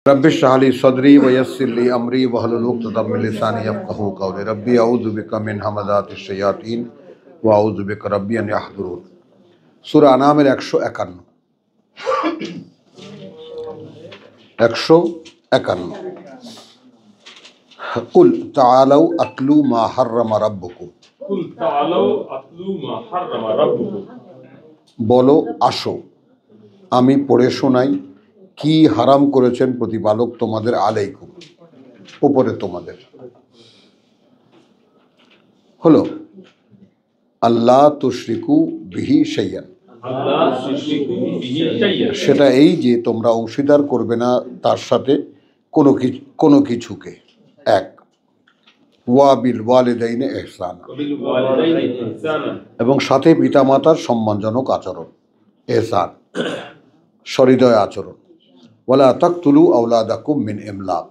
Rabbi इश्रह ली सदरी व यस्सिर ली अमरी वहलुल उक़दतम मिन लिसानी यफ़क़हू क़ौली रब्बी अऊज़ु बिका मिन हमाज़ातिश शयातीन व अऊज़ु बिका रब्बी अन यहज़ुरून। सूरा अनामेर 151 कुल तालौ अत्लू मा हर्रम रब्बुकुम, বলো আসো আমি পড়ে শোনাই কি হারাম করেছেন প্রতিপালক তোমাদের আলাইকুম, উপরে তোমাদের। হলো আল্লাহ তুশরিকু বিহি শাইয়ান, সেটা এই যে তোমরা অংশীদার করবে না তার সাথে কোনো কিছুকে। এক, ওয়া বিল ওয়ালিদাইনি ইহসানা, এবং সাথে পিতামাতার সম্মানজনক আচরণ, ইহসান সহৃদয় আচরণ। ওয়ালা তাকতুলু আওলাদাকুম মিন ইমলাক,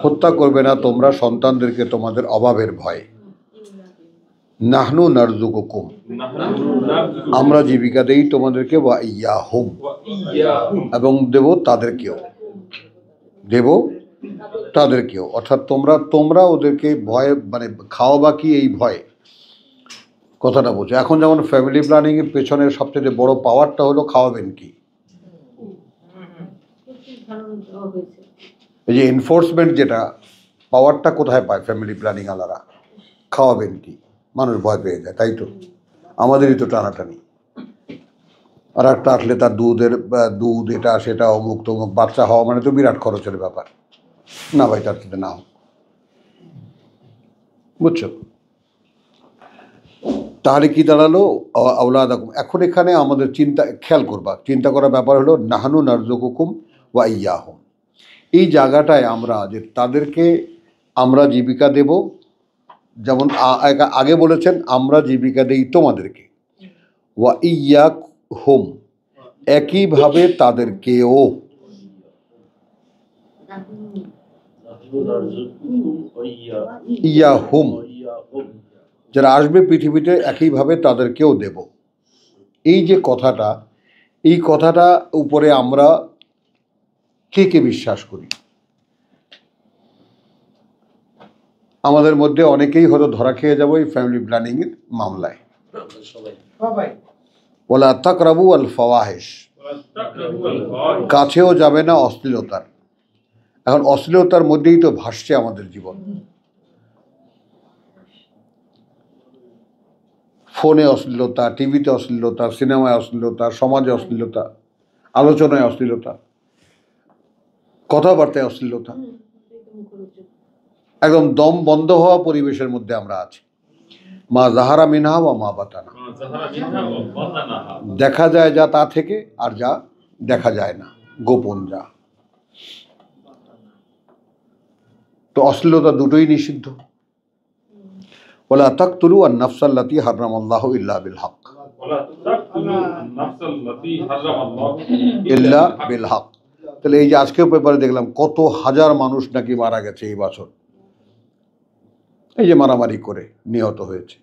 হত্যা করবে না তোমরা সন্তানদেরকে তোমাদের অভাবের ভয়ে। নাহনু নারযুকুকুম, আমরা জীবিকা দেই তোমাদেরকে, ওয়া ইয়াহুম, এবং দেব তাদেরকেও, অর্থাৎ তোমরা ওদেরকে ভয়ে মানে খাওয়াবা কি এই ভয়ে, কথাটা বোঝো। এখন যেমন ফ্যামিলি প্ল্যানিং এর পেছনে সবচেয়ে বড় পাওয়ারটা হলো খাওয়াবেন কি, এই যে এনফোর্সমেন্ট যেটা পাওয়ারটা কোথায় পায় ফ্যামিলি প্ল্যানিং আলারা, খাওয়াবেন কি, মানুষ ভয় পেয়ে যায়, তাই তো আমাদেরই তো টানাটানি। আর একটা আসলে তার দুধ এটা সেটা অমুক তমুক, বাচ্চা হওয়া মানে তো বিরাট খরচের ব্যাপার, না ভাই তার সাথে না হোক, বুঝছো। তাহলে কি দাঁড়ালো, আওলাদাকুম। এখন এখানে আমাদের খেয়াল করার ব্যাপার হলো নাহনু নারযুকুকুম ওয়া ইয়াহুম। এই জায়গাটায় আমরা যে তাদেরকে আমরা জীবিকা দেব, যেমন আগে বলেছেন আমরা জীবিকা দেই তোমাদেরকে, ওয়া ইয়াহুম, একইভাবে তাদেরকেও। ইয়াহুম, যারা আসবে পৃথিবীতে একইভাবে তাদেরকেও দেব। এই যে কথাটা, এই কথাটা উপরে আমরা কে বিশ্বাস করি? আমাদের মধ্যে অনেকেই হয়তো ধরা খেয়ে যাবো এই ফ্যামিলি প্ল্যানিং এর মামলায়। ওয়ালা তাকরাবু আল ফাওয়াহিশ, কাছেও যাবে না অশ্লীলতার। এখন অশ্লীলতার মধ্যেই তো ভাসছে আমাদের জীবন। ফোনে অশ্লীলতা, টিভিতে অশ্লীলতা, সিনেমায় অশ্লীলতা, সমাজে অশ্লীলতা, আলোচনায় অশ্লীলতা, কথাবার্তায় অশ্লীলতা, একদম দম বন্ধ হওয়া পরিবেশের মধ্যে আমরা আছি। মা জাহারা মিনহা ওয়া মা বাতানা, দেখা যায় যা তা থেকে, আর যা দেখা যায় না, গোপন যা। তো অশ্লীলতা দুটোই নিষিদ্ধ। ওয়ালা তাকতুলু আন নাফসাল্লাতী হারামাল্লাহু ইল্লা বিল হক, ইল্লা বিল হক। তাহলে এই যে আজকেও পেপারে দেখলাম কত হাজার মানুষ নাকি মারা গেছে এই বছর, এই যে মারামারি করে নিহত হয়েছে।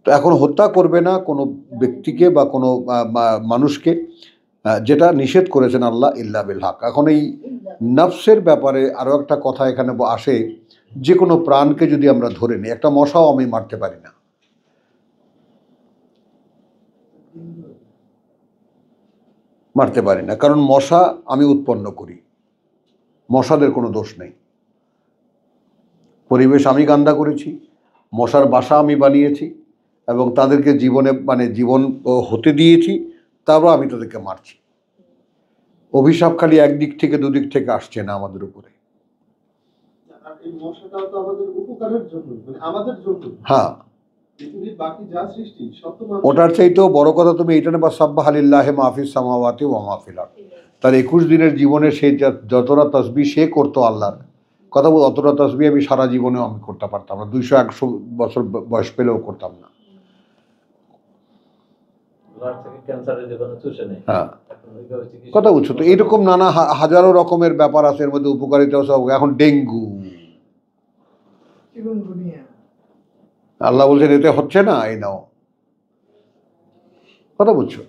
তো এখন হত্যা করবে না কোনো ব্যক্তিকে বা কোনো মানুষকে, যেটা নিষেধ করেছেন আল্লাহ, ইল্লা বিল হক। এখন এই নফসের ব্যাপারে আরও একটা কথা এখানে আসে, যে কোনো প্রাণকে যদি আমরা ধরে নিই, একটা মশাও আমি মারতে পারি না, কারণ মশা আমি উৎপন্ন করি, মশাদের কোনো দোষ নেই। পরিবেশ আমি গান্দা করেছি, মশার বাসা আমি বানিয়েছি, এবং তাদেরকে জীবন হতে দিয়েছি, তারপর আমি তাদেরকে মারছি। অভিশাপ খালি একদিক থেকে দুদিক থেকে আসছে না আমাদের উপরে। হ্যাঁ, ওটার চাইতেও বড় কথা তুমি এইটা নেবা, সাব্বাহা লিল্লাহি মা ফিস সামাওয়াতি ওয়া মা ফিল আরদ। তার 21 দিনের জীবনে সে যতটা তাসবিহ সে করতো আল্লাহর কথা বল, অতটা তাসবিহ আমি সারা জীবনেও আমি করতে পারতাম না, 200-100 বছর বয়স পেলেও করতাম না। হ্যাঁ, কথা বুঝছো তো। এইরকম নানা হাজারো রকমের ব্যাপার আছে, এর মধ্যে উপকারিতা সব। এখন ডেঙ্গু, আল্লাহ বলছেন এতে হচ্ছে না, এই নাও, কথা বুঝছো।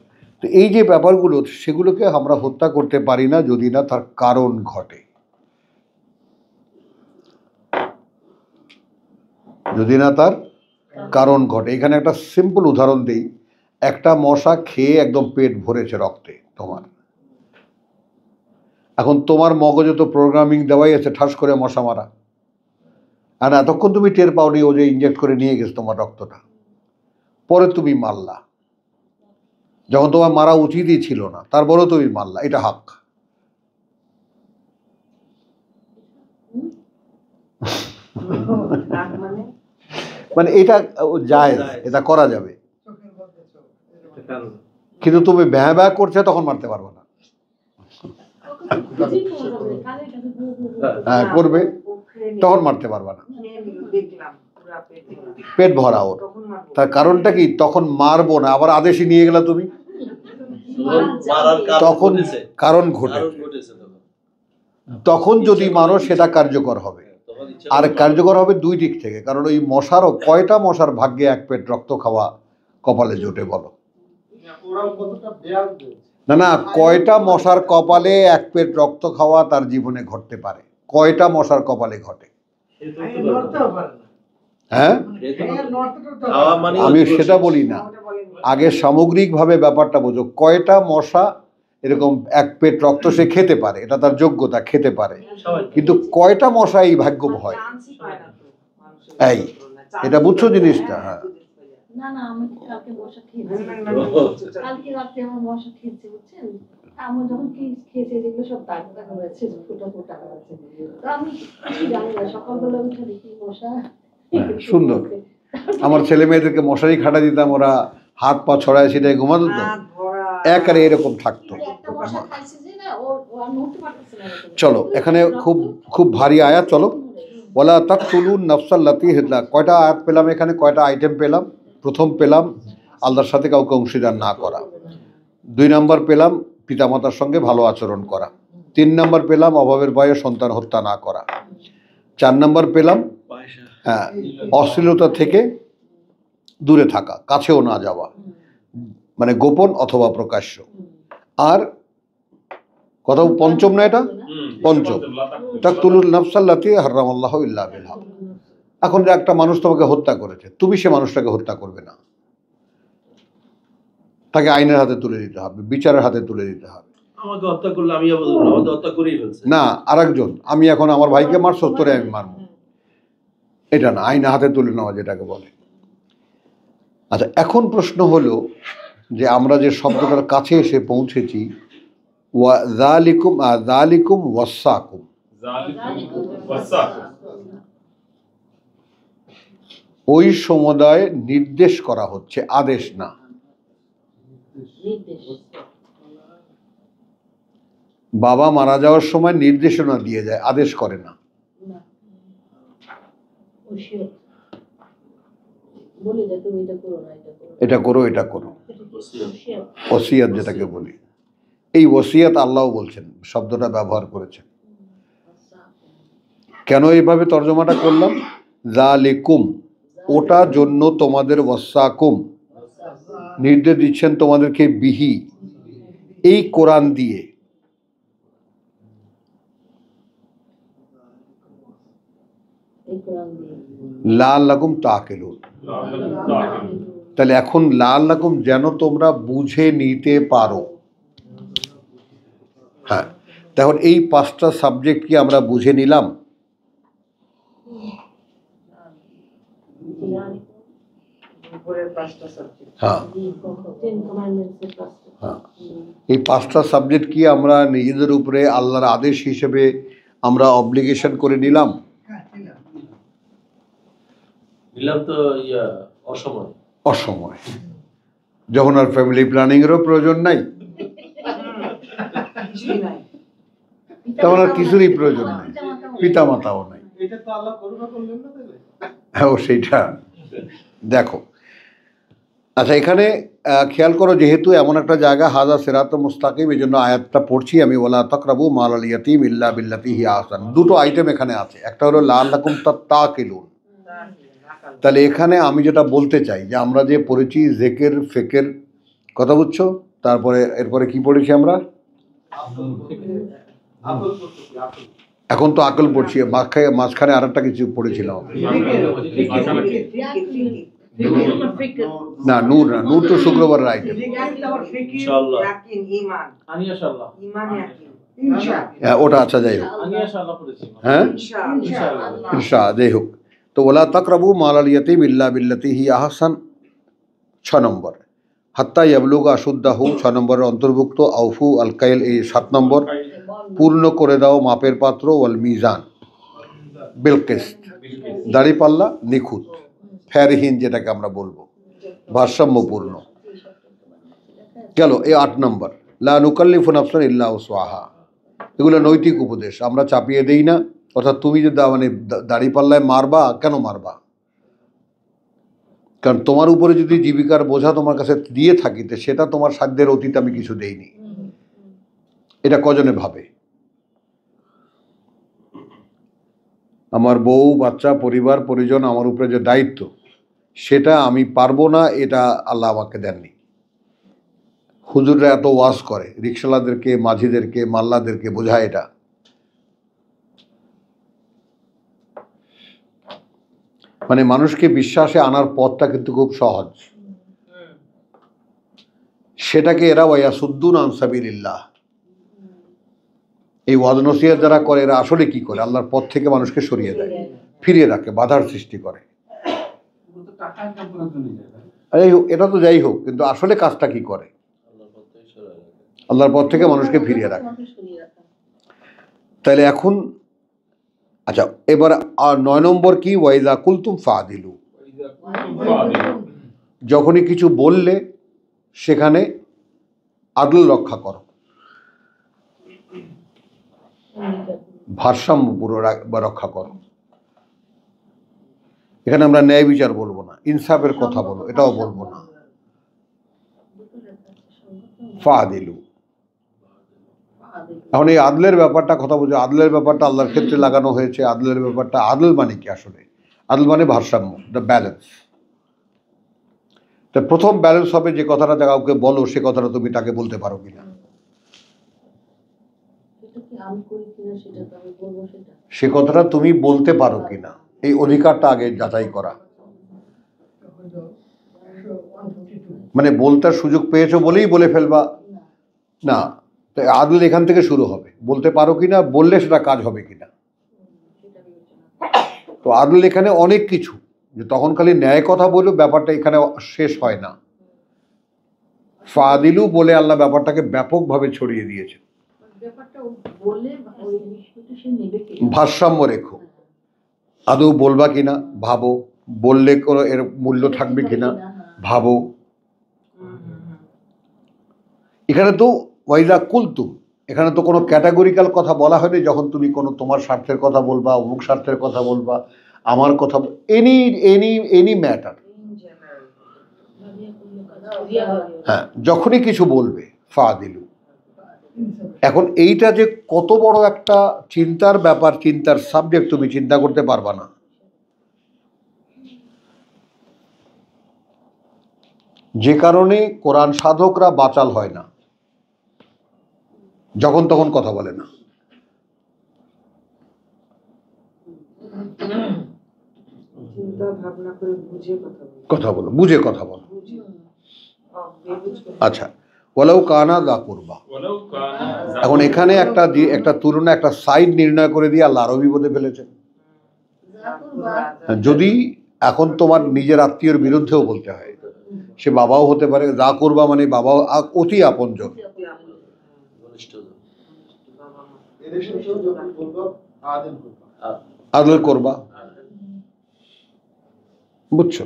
তো এই যে ব্যাপারগুলো, সেগুলোকে আমরা হত্যা করতে পারি না যদি না তার কারণ ঘটে। যদি না তার কারণ ঘটে। এখানে একটা সিম্পল উদাহরণ দিই। একটা মশা খেয়ে একদম পেট ভরেছে রক্তে তোমার, এখন তোমার মগজে তো প্রোগ্রামিং দেওয়াই আছে ঠাস করে মশা মারা, আর এতক্ষণ তুমি টের পাওনি ও যে ইনজেক্ট করে নিয়ে গেছে তোমার রক্তটা, পরে তুমি মারলা যখন তোমার মারা উচিতই ছিল না, তারপরেও তুমি মারলা, এটা হাক। মানে এটা জায়েজ, এটা করা যাবে, কিন্তু তুমি ব্যয় ব্যয় করছে তখন মারতে পারবে না। হ্যাঁ করবে, তখন মারতে পারবে না, পেট ভরা ওর। তার কারণটা কি? তখন মারবো না, আবার আদেশে নিয়ে গেলা তুমি, তখন কারণ ঘটেছে, তখন যদি মারো সেটা কার্যকর হবে। আর কার্যকর হবে দুই দিক থেকে, কারণ ওই মশারও কয়টা মশার ভাগ্যে এক পেট রক্ত খাওয়া কপালে জোটে বলো? না না, কয়টা মশার কপালে এক পেট রক্ত খাওয়া তার জীবনে ঘটতে পারে? কয়টা মশার কপালে ঘটে? হ্যাঁ, আমি সেটা বলি না, আগে সামগ্রিকভাবে ব্যাপারটা বোঝো। কয়টা মশা এরকম এক পেট রক্ত সে খেতে পারে, এটা তার যোগ্যতা, খেতে পারে, কিন্তু কয়টা মশা এই ভাগ্য হয়? এই এটা বুঝছো জিনিসটা? হ্যাঁ, না না, আমি কালকে মশা খেয়েছি, কালকে রাতে আমার মশা খেয়েছি, বুঝছেন? আমার যখন খেয়েছি যেগুলো সব দাগ দাগ হয়েছে, ফুটা ফুটা হয়েছে, তো আমি কিছু জানি না, সকালবেলা উঠে দেখি মশা। সুন্দর। আমার ছেলে মেয়েদেরকে মশারি খাটা দিতাম, ওরা হাত পা ছড়ায় সেটাই ঘুমাতো, তো একারে এরকম থাকতো। চলো এখানে খুব খুব ভারী আয়াত, চলো। ওয়ালা তাকতুলুন নাফসাল্লাতী হাররাম। কয়টা আয়াত পেলাম এখানে? কয়টা আইটেম পেলাম? প্রথম পেলাম আল্লাহর সাথে কাউকে অংশীদার না করা। 2 নম্বর পেলাম পিতামাতার সঙ্গে ভালো আচরণ করা। 3 নম্বর পেলাম অভাবের ভয়ে সন্তান হত্যা না করা। 4 নম্বর পেলাম হ্যাঁ অশ্লীলতা থেকে দূরে থাকা, কাছেও না যাওয়া, মানে গোপন অথবা প্রকাশ্য। আর কথা পঞ্চম না, এটা পঞ্চম, তাকতুলুন নাফসাল্লাতী হাররামাল্লাহু ইল্লা বিল হক। এখন যে একটা মানুষ তোমাকে হত্যা করেছে, তুমি সে মানুষটাকে হত্যা করবে না, তাকে আইনের হাতে তুলে দিতে হবে, বিচারের হাতে তুলে দিতে হবে। আমাকে হত্যা করলে আমি আমাকে হত্যা করেই ফেলছে না, আরেকজন, আমি এখন আমার ভাইকে মারছো, তোরে আমি মারবো, এটা না, আইনের হাতে তুলে নেওয়া যেটাকে বলে। আচ্ছা, এখন প্রশ্ন হলো যে আমরা যে শব্দটার কাছে এসে পৌঁছেছি, যালিকুম যালিকুম ওয়াসাকুম, ওই সমুদায় নির্দেশ করা হচ্ছে, আদেশ না। বাবা মারা যাওয়ার সময় নির্দেশনা দিয়ে যায়, আদেশ করে না। এটা করো, এটা করো, ওসিয়ত যেটাকে বলি। এই ওসিয়ত আল্লাহ বলছেন, শব্দটা ব্যবহার করেছেন। কেন এইভাবে তর্জমাটা করলাম? যালিকুম, ওটা জন্য তোমাদের, ওয়াসাকুম নির্দেশ দিচ্ছেন তোমাদেরকে, বিহি এই কোরআন দিয়ে, লাআল্লাকুম তাকিলুন। তাহলে এখন লাআল্লাকুম যেন তোমরা বুঝে নিতে পারো। হ্যাঁ, তখন এই 5টা সাবজেক্ট কি আমরা বুঝে নিলাম? হ্যাঁ, হ্যাঁ, এই 5টা সাবজেক্ট কি আমরা নিজেদের উপরে আল্লাহর আদেশ হিসেবে আমরা অব্লিগেশন করে নিলাম? তো অসময়, অসময়, যখন আর ফ্যামিলি প্ল্যানিং এরও প্রয়োজন নাই, তখন আর কিছুরই প্রয়োজন নাই, পিতা মাতাও নাই। হ্যাঁ, সেইটা দেখো। আচ্ছা, এখানে খেয়াল করো, যেহেতু এমন একটা জায়গা হাযা সিরাতুল মুস্তাকিম, এই জন্য আয়াতটা পড়ছি আমি, ওয়ালা তাকরাবু মালাল ইয়াতীম ইল্লা বিল্লাতী হিয়া আহসান। 2টো আইটেম এখানে আছে, একটা হলো লাআল্লাকুম তাকিলুন। তাহলে এখানে আমি যেটা বলতে চাই যে আমরা যে পড়েছি জেকের ফেকের কথা, বুঝছো? তারপরে এরপরে কি পড়েছি আমরা? এখন তো আকল পড়ছি, মাঝখানে আর একটা কিছু পড়েছিলাম। না, নূর না, নূর তো শুক্রবারের আইটেম। ইনশাআল্লাহ। হ্যাঁ, ওটা আচ্ছা, যাই হোক। হ্যাঁ, ইনশা, যাই হোক। তো ওলা তাকরাবু মালাল ইয়াতীম ইল্লা বিল্লাতি হি আহসান 6 নম্বর। হাত্তা ইয়াবলুগা আশুদ্দাহু 6 নম্বরের অন্তর্ভুক্ত। আউফু আল কাইল এই 7 নম্বর। পূর্ণ করে দাও মাপের পাত্র, ওয়াল মিজান বিল কিসত, দাড়িপাল্লা নিখুঁত, ফেরহীন যেটাকে আমরা বলবো, ভারসাম্যপূর্ণ। গেল এই 8 নম্বর, লা নুকাল্লিফু নাফসান ইল্লা উসআহা। এগুলো নৈতিক উপদেশ, আমরা চাপিয়ে দেই না। অর্থাৎ তুমি যে মানে দাড়িপাল্লায় মারবা, কেন মারবা? কারণ তোমার উপরে যদি জীবিকার বোঝা তোমার কাছে দিয়ে থাকিতে, সেটা তোমার সাধ্যের অতীত আমি কিছু দেইনি। এটা কজনে ভাবে? আমার বউ, বাচ্চা, পরিবার, পরিজন, আমার উপরে যে দায়িত্ব, সেটা আমি পারবো না, এটা আল্লাহ আমাকে দেননি। হুজুররা এত ওয়াজ করে, রিক্সাওয়ালাদেরকে, মাঝিদেরকে, মাল্লাদেরকে বোঝায় এটা। মানে মানুষকে বিশ্বাসে আনার পথটা কিন্তু খুব সহজ। সেটাকে এরা ওয়ায়াসুদ্দুন আন সাবিলিল্লাহ, এই ওয়াজ নসিহত যারা করে, এরা আসলে কি করে? আল্লাহর পথ থেকে মানুষকে সরিয়ে দেয়, ফিরিয়ে রাখে, বাধার সৃষ্টি করে। যাই হোক, এটা তো যাই হোক, কিন্তু আসলে কাজটা কি করে? আল্লাহর পথ থেকে মানুষকে ফিরিয়ে রাখে। তাহলে এখন আচ্ছা, এবার 9 নম্বর কি? ওয়াইজা কুলতুম ফাদিলু, যখনই কিছু বললে সেখানে আদল রক্ষা করো, ভারসাম্য পুরো রক্ষা করো। এখানে আমরা ন্যায় বিচার বলবো না, ইনসাফের কথা বলো, এটাও বলবো না। ফাদিলু, এখন এই আদলের ব্যাপারটা কথা বলছে, আদলের ব্যাপারটা আল্লাহর ক্ষেত্রে লাগানো হয়েছে। আদলের ব্যাপারটা, আদল মানে কি আসলে? আদল মানে ভারসাম্য, দ্য ব্যালেন্স। তা প্রথম ব্যালেন্স হবে যে কথাটা কাউকে বলো, সে কথাটা তুমি তাকে বলতে পারো কিনা, সে কথাটা তুমি বলতে পারো কিনা, এই অধিকারটা আগে যাচাই করা। মানে বলতে সুযোগ পেয়েছো বলেই বলে ফেলবা না। তাই আদল এখান থেকে শুরু হবে, বলতে পারো কিনা, বললে সেটা কাজ হবে কিনা। তো আদল এখানে অনেক কিছু, যে তখন খালি ন্যায় কথা বললো, ব্যাপারটা এখানে শেষ হয় না। ফাদিলু বলে আল্লাহ ব্যাপারটাকে ব্যাপকভাবে ছড়িয়ে দিয়েছে। ভারসাম্য রেখো, আদৌ বলবা কিনা ভাবো, বললে কোনো এর মূল্য থাকবে কিনা ভাবো। এখানে তো ওয়াইজা কুলতুম, এখানে তো কোনো ক্যাটাগরিক্যাল কথা বলা হয়নি। যখন তুমি কোনো তোমার স্বার্থের কথা বলবা, অমুক স্বার্থের কথা বলবা, আমার কথা, এনি এনি এনি ম্যাটার, হ্যাঁ, যখনই কিছু বলবে ফাদিলু। এখন এইটা যে কত বড় একটা চিন্তার ব্যাপার, চিন্তার সাবজেক্ট, তুমি চিন্তা করতে পারবা না। যে কারণে কোরআন সাধকরা বাচাল হয় না, যখন তখন কথা বলে না। কথা বলো, বুঝে কথা বলো। আচ্ছা, ওয়ালাউ কানা দা কুরবা, এখন এখানে একটা তুলনা, একটা সাইড নির্ণয় করে দিয়ে আল্লাহ আরবি বলে ফেলেছেন। যদি এখন তোমার নিজের আত্মীয়র বিরুদ্ধেও বলতে হয়, সে বাবাও হতে পারে, দা কুরবা মানে বাবাও, অতি আপনজন, আদল করবা, বুঝছো?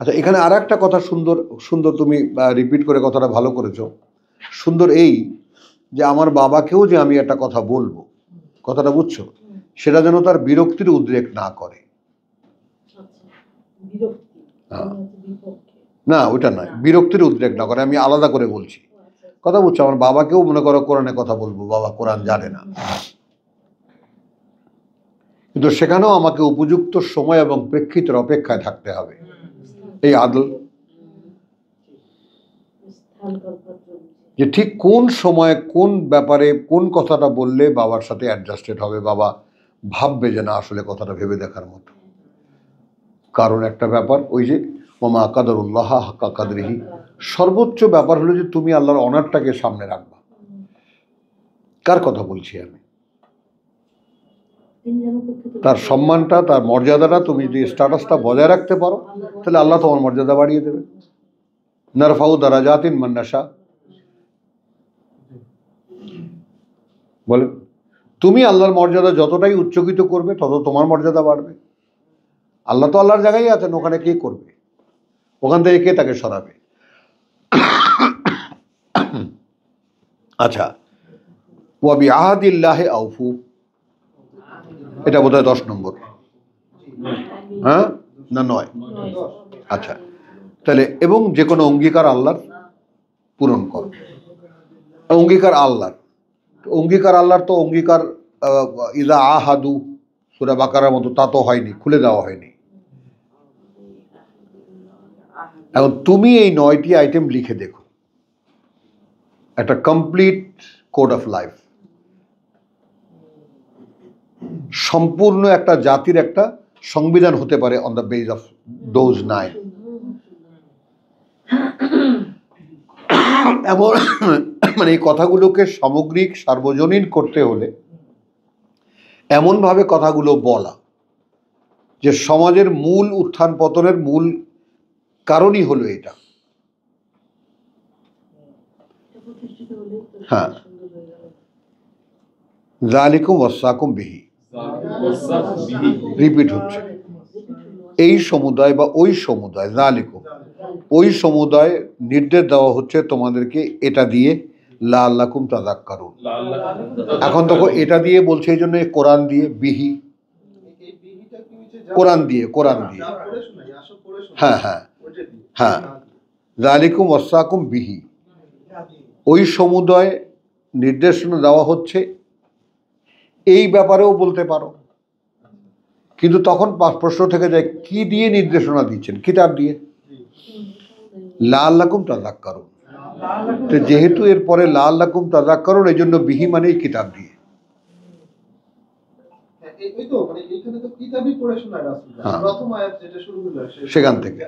আচ্ছা, এখানে আর একটা কথা সুন্দর সুন্দর, তুমি রিপিট করে কথাটা ভালো করেছো। সুন্দর এই যে আমার বাবাকেও যে আমি একটা কথা বলবো, কথাটা বুঝছো, সেটা যেন তার বিরক্তির উদ্রেক না করে। না, ওটা নয়, বিরক্তির উদ্রেক না করে, আমি আলাদা করে বলছি, কথা বুঝছো? আমার বাবাকেও মনে করো কোরআনে কথা বলবো, বাবা কোরআন জানে না, কিন্তু সেখানেও আমাকে উপযুক্ত সময় এবং প্রেক্ষিতের অপেক্ষায় থাকতে হবে। এই আদল। যে ঠিক কোন সময় কোন ব্যাপারে কোন কথাটা বললে বাবার সাথে অ্যাডজাস্টেড হবে, বাবা ভাববে যে না আসলে কথাটা ভেবে দেখার মতো। কারণ একটা ব্যাপার ওই যে ওমা কাদারুল্লাহ হাক্কা কাদরিহি, সর্বোচ্চ ব্যাপার হলো যে তুমি আল্লাহর অনারটাকে সামনে রাখবা। কার কথা বলছি আমি? তার সম্মানটা, তার মর্যাদাটা তুমি যদি স্ট্যাটাসটা বজায় রাখতে পারো তাহলে আল্লাহ তোমার মর্যাদা বাড়িয়ে দেবে। নারফাউ দারাজাতিন মান নাশা। বলেন, তুমি আল্লাহর মর্যাদা যতটাই উচ্চকিত করবে তত তোমার মর্যাদা বাড়বে। আল্লাহ তো আল্লাহর জায়গায় আছেন, ওখানে কে করবে? ওখান থেকে কে তাকে সরাবে? আচ্ছা, ওয়া বিআহাদিল্লাহি আউফু, এটা বোধহয় 10 নম্বর, হ্যাঁ না 9? আচ্ছা, তাহলে এবং যে কোনো অঙ্গীকার আল্লাহর পূরণ কর। অঙ্গীকার আল্লাহর, অঙ্গীকার আল্লাহর তো অঙ্গীকার ইদা আহাদু সূরা বাকারার মতো তা তো হয়নি, খুলে দেওয়া হয়নি। এখন তুমি এই 9টি আইটেম লিখে দেখো, একটা কমপ্লিট কোড অফ লাইফ, সম্পূর্ণ একটা জাতির একটা সংবিধান হতে পারে on the base of those 9। এমন মানে এই কথাগুলোকে সামগ্রিক সার্বজনীন করতে হলে এমনভাবে কথাগুলো বলা যে সমাজের মূল উত্থান পতনের মূল কারণই হলো এটা। হ্যাঁ, যালিকুম ওয়াসাকুম বিহি, রিপিট হচ্ছে, এই সমুদায় বা ওই সমুদায়, যালিকুম ওই সমুদায় নির্দেশ দেওয়া হচ্ছে তোমাদেরকে এটা দিয়ে, লাআল্লাকুম তাযাক্কারুন। এখন দেখো এটা দিয়ে বলছে এই জন্য কোরআন দিয়ে, বিহি কোরআন দিয়ে, কোরআন দিয়ে, হ্যাঁ হ্যাঁ হ্যাঁ, যালিকুম ওয়াসাকুম বিহি, ওই সমুদায় নির্দেশনা দেওয়া হচ্ছে, এই ব্যাপারেও বলতে পারো। কিন্তু তখন প্রশ্ন থেকে যায় কি দিয়ে নির্দেশনা দিচ্ছেন? কিতাব দিয়ে, লাআল্লাকুম তাযাক্কারুন। তো যেহেতু এরপরে লাআল্লাকুম তাযাক্কারুন, এই জন্য বিহি মানেই কিতাব দিয়ে। সেখান থেকে,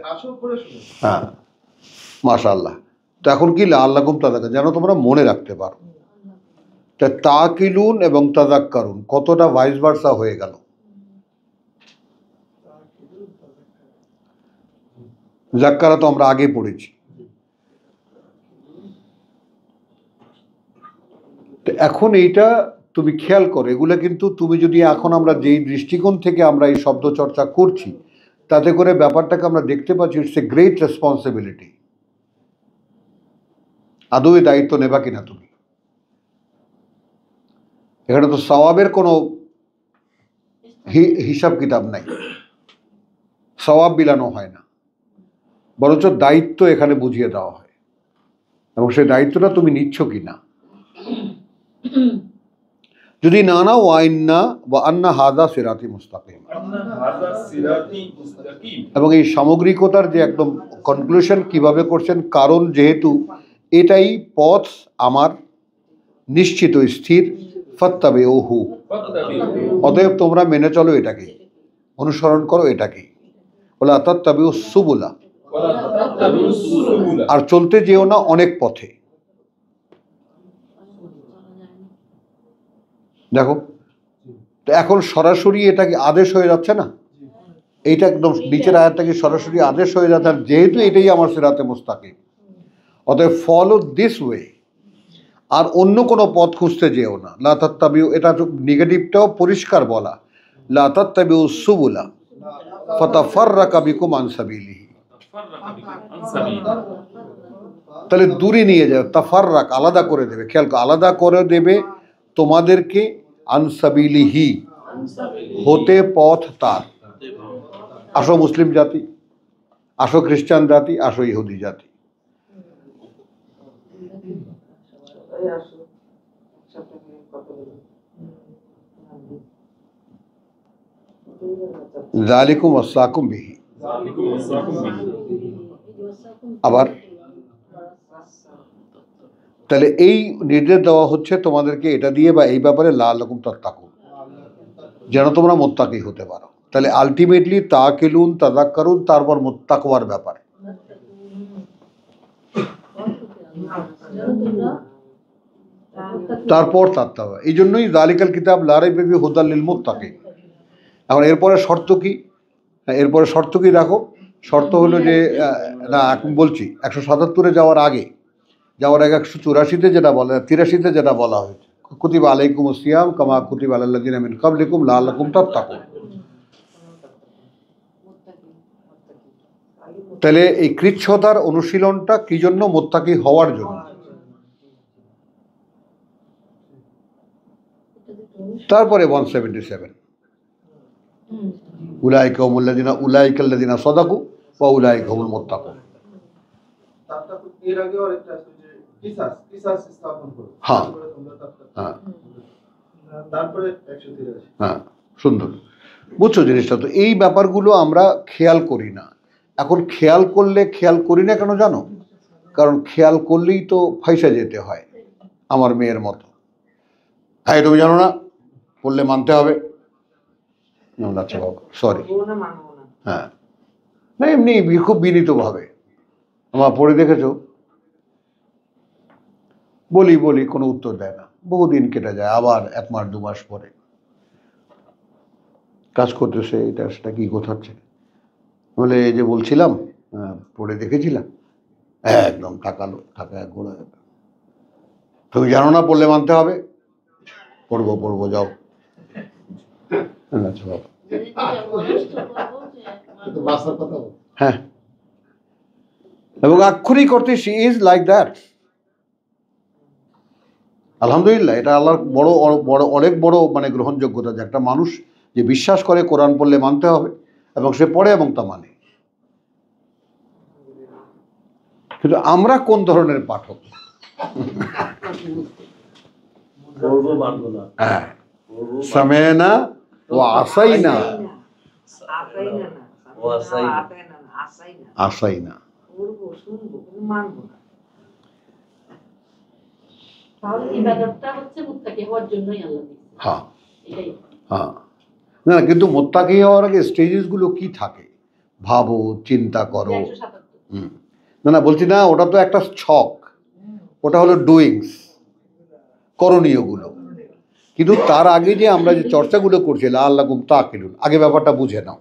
হ্যাঁ মাশাআল্লাহ। তো এখন কি লাআল্লাকুম তাযাক্কারুন যেন তোমরা মনে রাখতে পারো। তা তাকিলুন এবং তাযাক্কারুন কতটা ভাইস ভার্সা হয়ে গেল। যাক্কারা তো আমরা আগে পড়েছি। তো এখন এইটা তুমি খেয়াল করো, এগুলো কিন্তু তুমি যদি এখন আমরা যেই দৃষ্টিকোণ থেকে আমরা এই শব্দ চর্চা করছি তাতে করে ব্যাপারটাকে আমরা দেখতে পাচ্ছি ইটস এ গ্রেট রেসপন্সিবিলিটি। আদৌ এই দায়িত্ব নেবা কিনা তুমি? এখানে তো সওয়াবের কোনো হিসাব কিতাব নাই, সওয়াব বিলানো হয় না, বরঞ্চ দায়িত্ব এখানে বুঝিয়ে দেওয়া হয়, এবং সেই দায়িত্বটা তুমি নিচ্ছ কিনা। যদি না নাও, ওয়াইন্না ওয়া আন্না হাযা সিরাতি মুস্তাকিম, এবং এই সামগ্রিকতার যে একদম কনক্লুশন কিভাবে করছেন, কারণ যেহেতু এটাই পথ আমার নিশ্চিত স্থির, ফাত্তাবিউহু, অতএব তোমরা মেনে চলো এটাকেই, অনুসরণ করো এটাকেই। ওয়ালা তাত্তাবিউস সুবুলা, আর চলতে যেও না অনেক পথে। দেখো তো এখন সরাসরি এটা কি আদেশ হয়ে যাচ্ছে না? এইটা একদম নিচের আয়াতটা কি সরাসরি আদেশ হয়ে যাচ্ছে, আর যেহেতু এটাই আমার সিরাতে মুস্তাকিম, অতএব ফলো দিস ওয়ে, আর অন্য কোনো পথ খুঁজতে যেও না। লা তাত্তাবিউ, এটা নেগেটিভটাও পরিষ্কার বলা, লা তাত্তাবিউ সুবুলা ফাতাফাররাকা বিকুম আন সাবিলিহি, তাহলে দূরে নিয়ে যাবে, তাফাররাক আলাদা করে দেবে, খেয়াল করো, আলাদা করে দেবে তোমাদেরকে, আন সাবিলিহি হতে পথ তার। আসো মুসলিম জাতি, আসো খ্রিস্টান জাতি, আসো ইহুদি জাতি, যালিকুম ওয়াসাকুম বিহি। আবার তাহলে এই নির্দেশ দেওয়া হচ্ছে তোমাদেরকে এটা দিয়ে বা এই ব্যাপারে লাআল্লাকুম তাত্তাকুন, যেন তোমরা মোত্তাকি হতে পারো। তাহলে আলটিমেটলি তাকিলুন তাযাক্কারুন, তারপর তাকওয়ার ব্যাপার, তারপর তাত্তাওয়া। এই জন্যই যালিকাল কিতাব লা রাইবা ফিহি হুদাল লিল মুত্তাকিন। এখন এরপরে শর্ত কি? এরপরে শর্ত কি দেখো, শর্ত হলো যে না এখন বলছি 177-এ যাওয়ার আগে 184-তে যেটা বলা, 83-তে যেটা বলা হয়েছে, কুতিবা আলাইকুমুস সিয়াম কামা কুতিবা আলাল লাযিনা মিন ক্বাবলিকুম লাআল্লাকুম তাত্তাকুন। তাহলে এই কৃচ্ছতার অনুশীলনটা কি জন্য? মুত্তাকি হওয়ার জন্য। তারপরে 177 উলাইকা হুমুল্লাযিনা সাদাকু ওয়া উলাইকা হুমুল মুত্তাকুন। এর আগে আরেকটা আছে যে কিসাস স্থাপন করো, হ্যাঁ তারপরে তোমরা তাত্তাকুন। হ্যাঁ তারপরে 183। হ্যাঁ, সুন্দর বুঝছো জিনিসটা। তো এই ব্যাপারগুলো আমরা খেয়াল করি না। এখন খেয়াল করলে খেয়াল করি না কেন জানো? কারণ খেয়াল করলেই তো ফাইসা যেতে হয়, আমার মেয়ের মতো। হ্যাঁ তুমি জানো না, পড়লে মানতে হবে। আচ্ছা বাবা সরি। হ্যাঁ না, এমনি খুব বিনীতভাবে আমার পড়ে দেখেছো, বলি বলি কোনো উত্তর দেয় না, বহুদিন কেটে যায়, আবার 1 মাস 2 মাস পরে কাজ করতেছে, এটা সেটা কি গোছাচ্ছে, বলে এই যে বলছিলাম পড়ে দেখেছিলাম, একদম তাকালো, তাকায় গোড়া। তুমি জানো না পড়লে মানতে হবে? পড়বো পড়বো যাও। আচ্ছা বাবা হ্যাঁ, এবং আক্ষরিক অর্থে শি ইজ লাইক দ্যাট। আলহামদুলিল্লাহ, এটা আল্লাহর বড় বড় অনেক বড় মানে গ্রহণযোগ্যতা, যে একটা মানুষ যে বিশ্বাস করে কোরআন পড়লে মানতে হবে এবং সে পড়ে এবং তা মানে। কিন্তু আমরা কোন ধরনের পাঠক? বলবো মানবো না। হ্যাঁ, সামেনা ওয়া আসাইনা, আসাইনা। তাহলে ইবাদতটা হচ্ছে মুত্তাকি হওয়ার জন্যই আল্লাহ দিয়েছে। হ্যাঁ এটাই হ্যাঁ, না কিন্তু মোত্তাকি হওয়ার আগে স্টেজেসগুলো কি থাকে ভাবো, চিন্তা করো। 177 না না বলছি না, ওটা তো একটা ছক, ওটা হলো ডুইংস, করণীয়গুলো। কিন্তু তার আগে যে আমরা যে চর্চাগুলো করছি লাআল্লাকুম তাকিলুন, আগে ব্যাপারটা বুঝে নাও,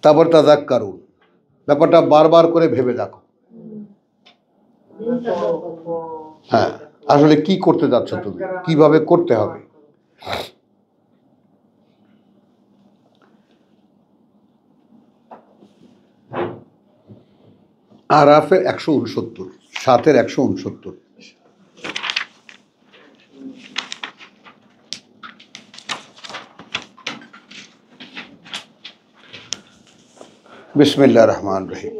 তারপর তাযাক্কারুন, ব্যাপারটা বারবার করে ভেবে দেখো। হ্যাঁ, আসলে কি করতে যাচ্ছ তুমি, কিভাবে করতে হবে। আরাফের 169, 7-এর 169। বিসমিল্লাহির রহমানির রহিম।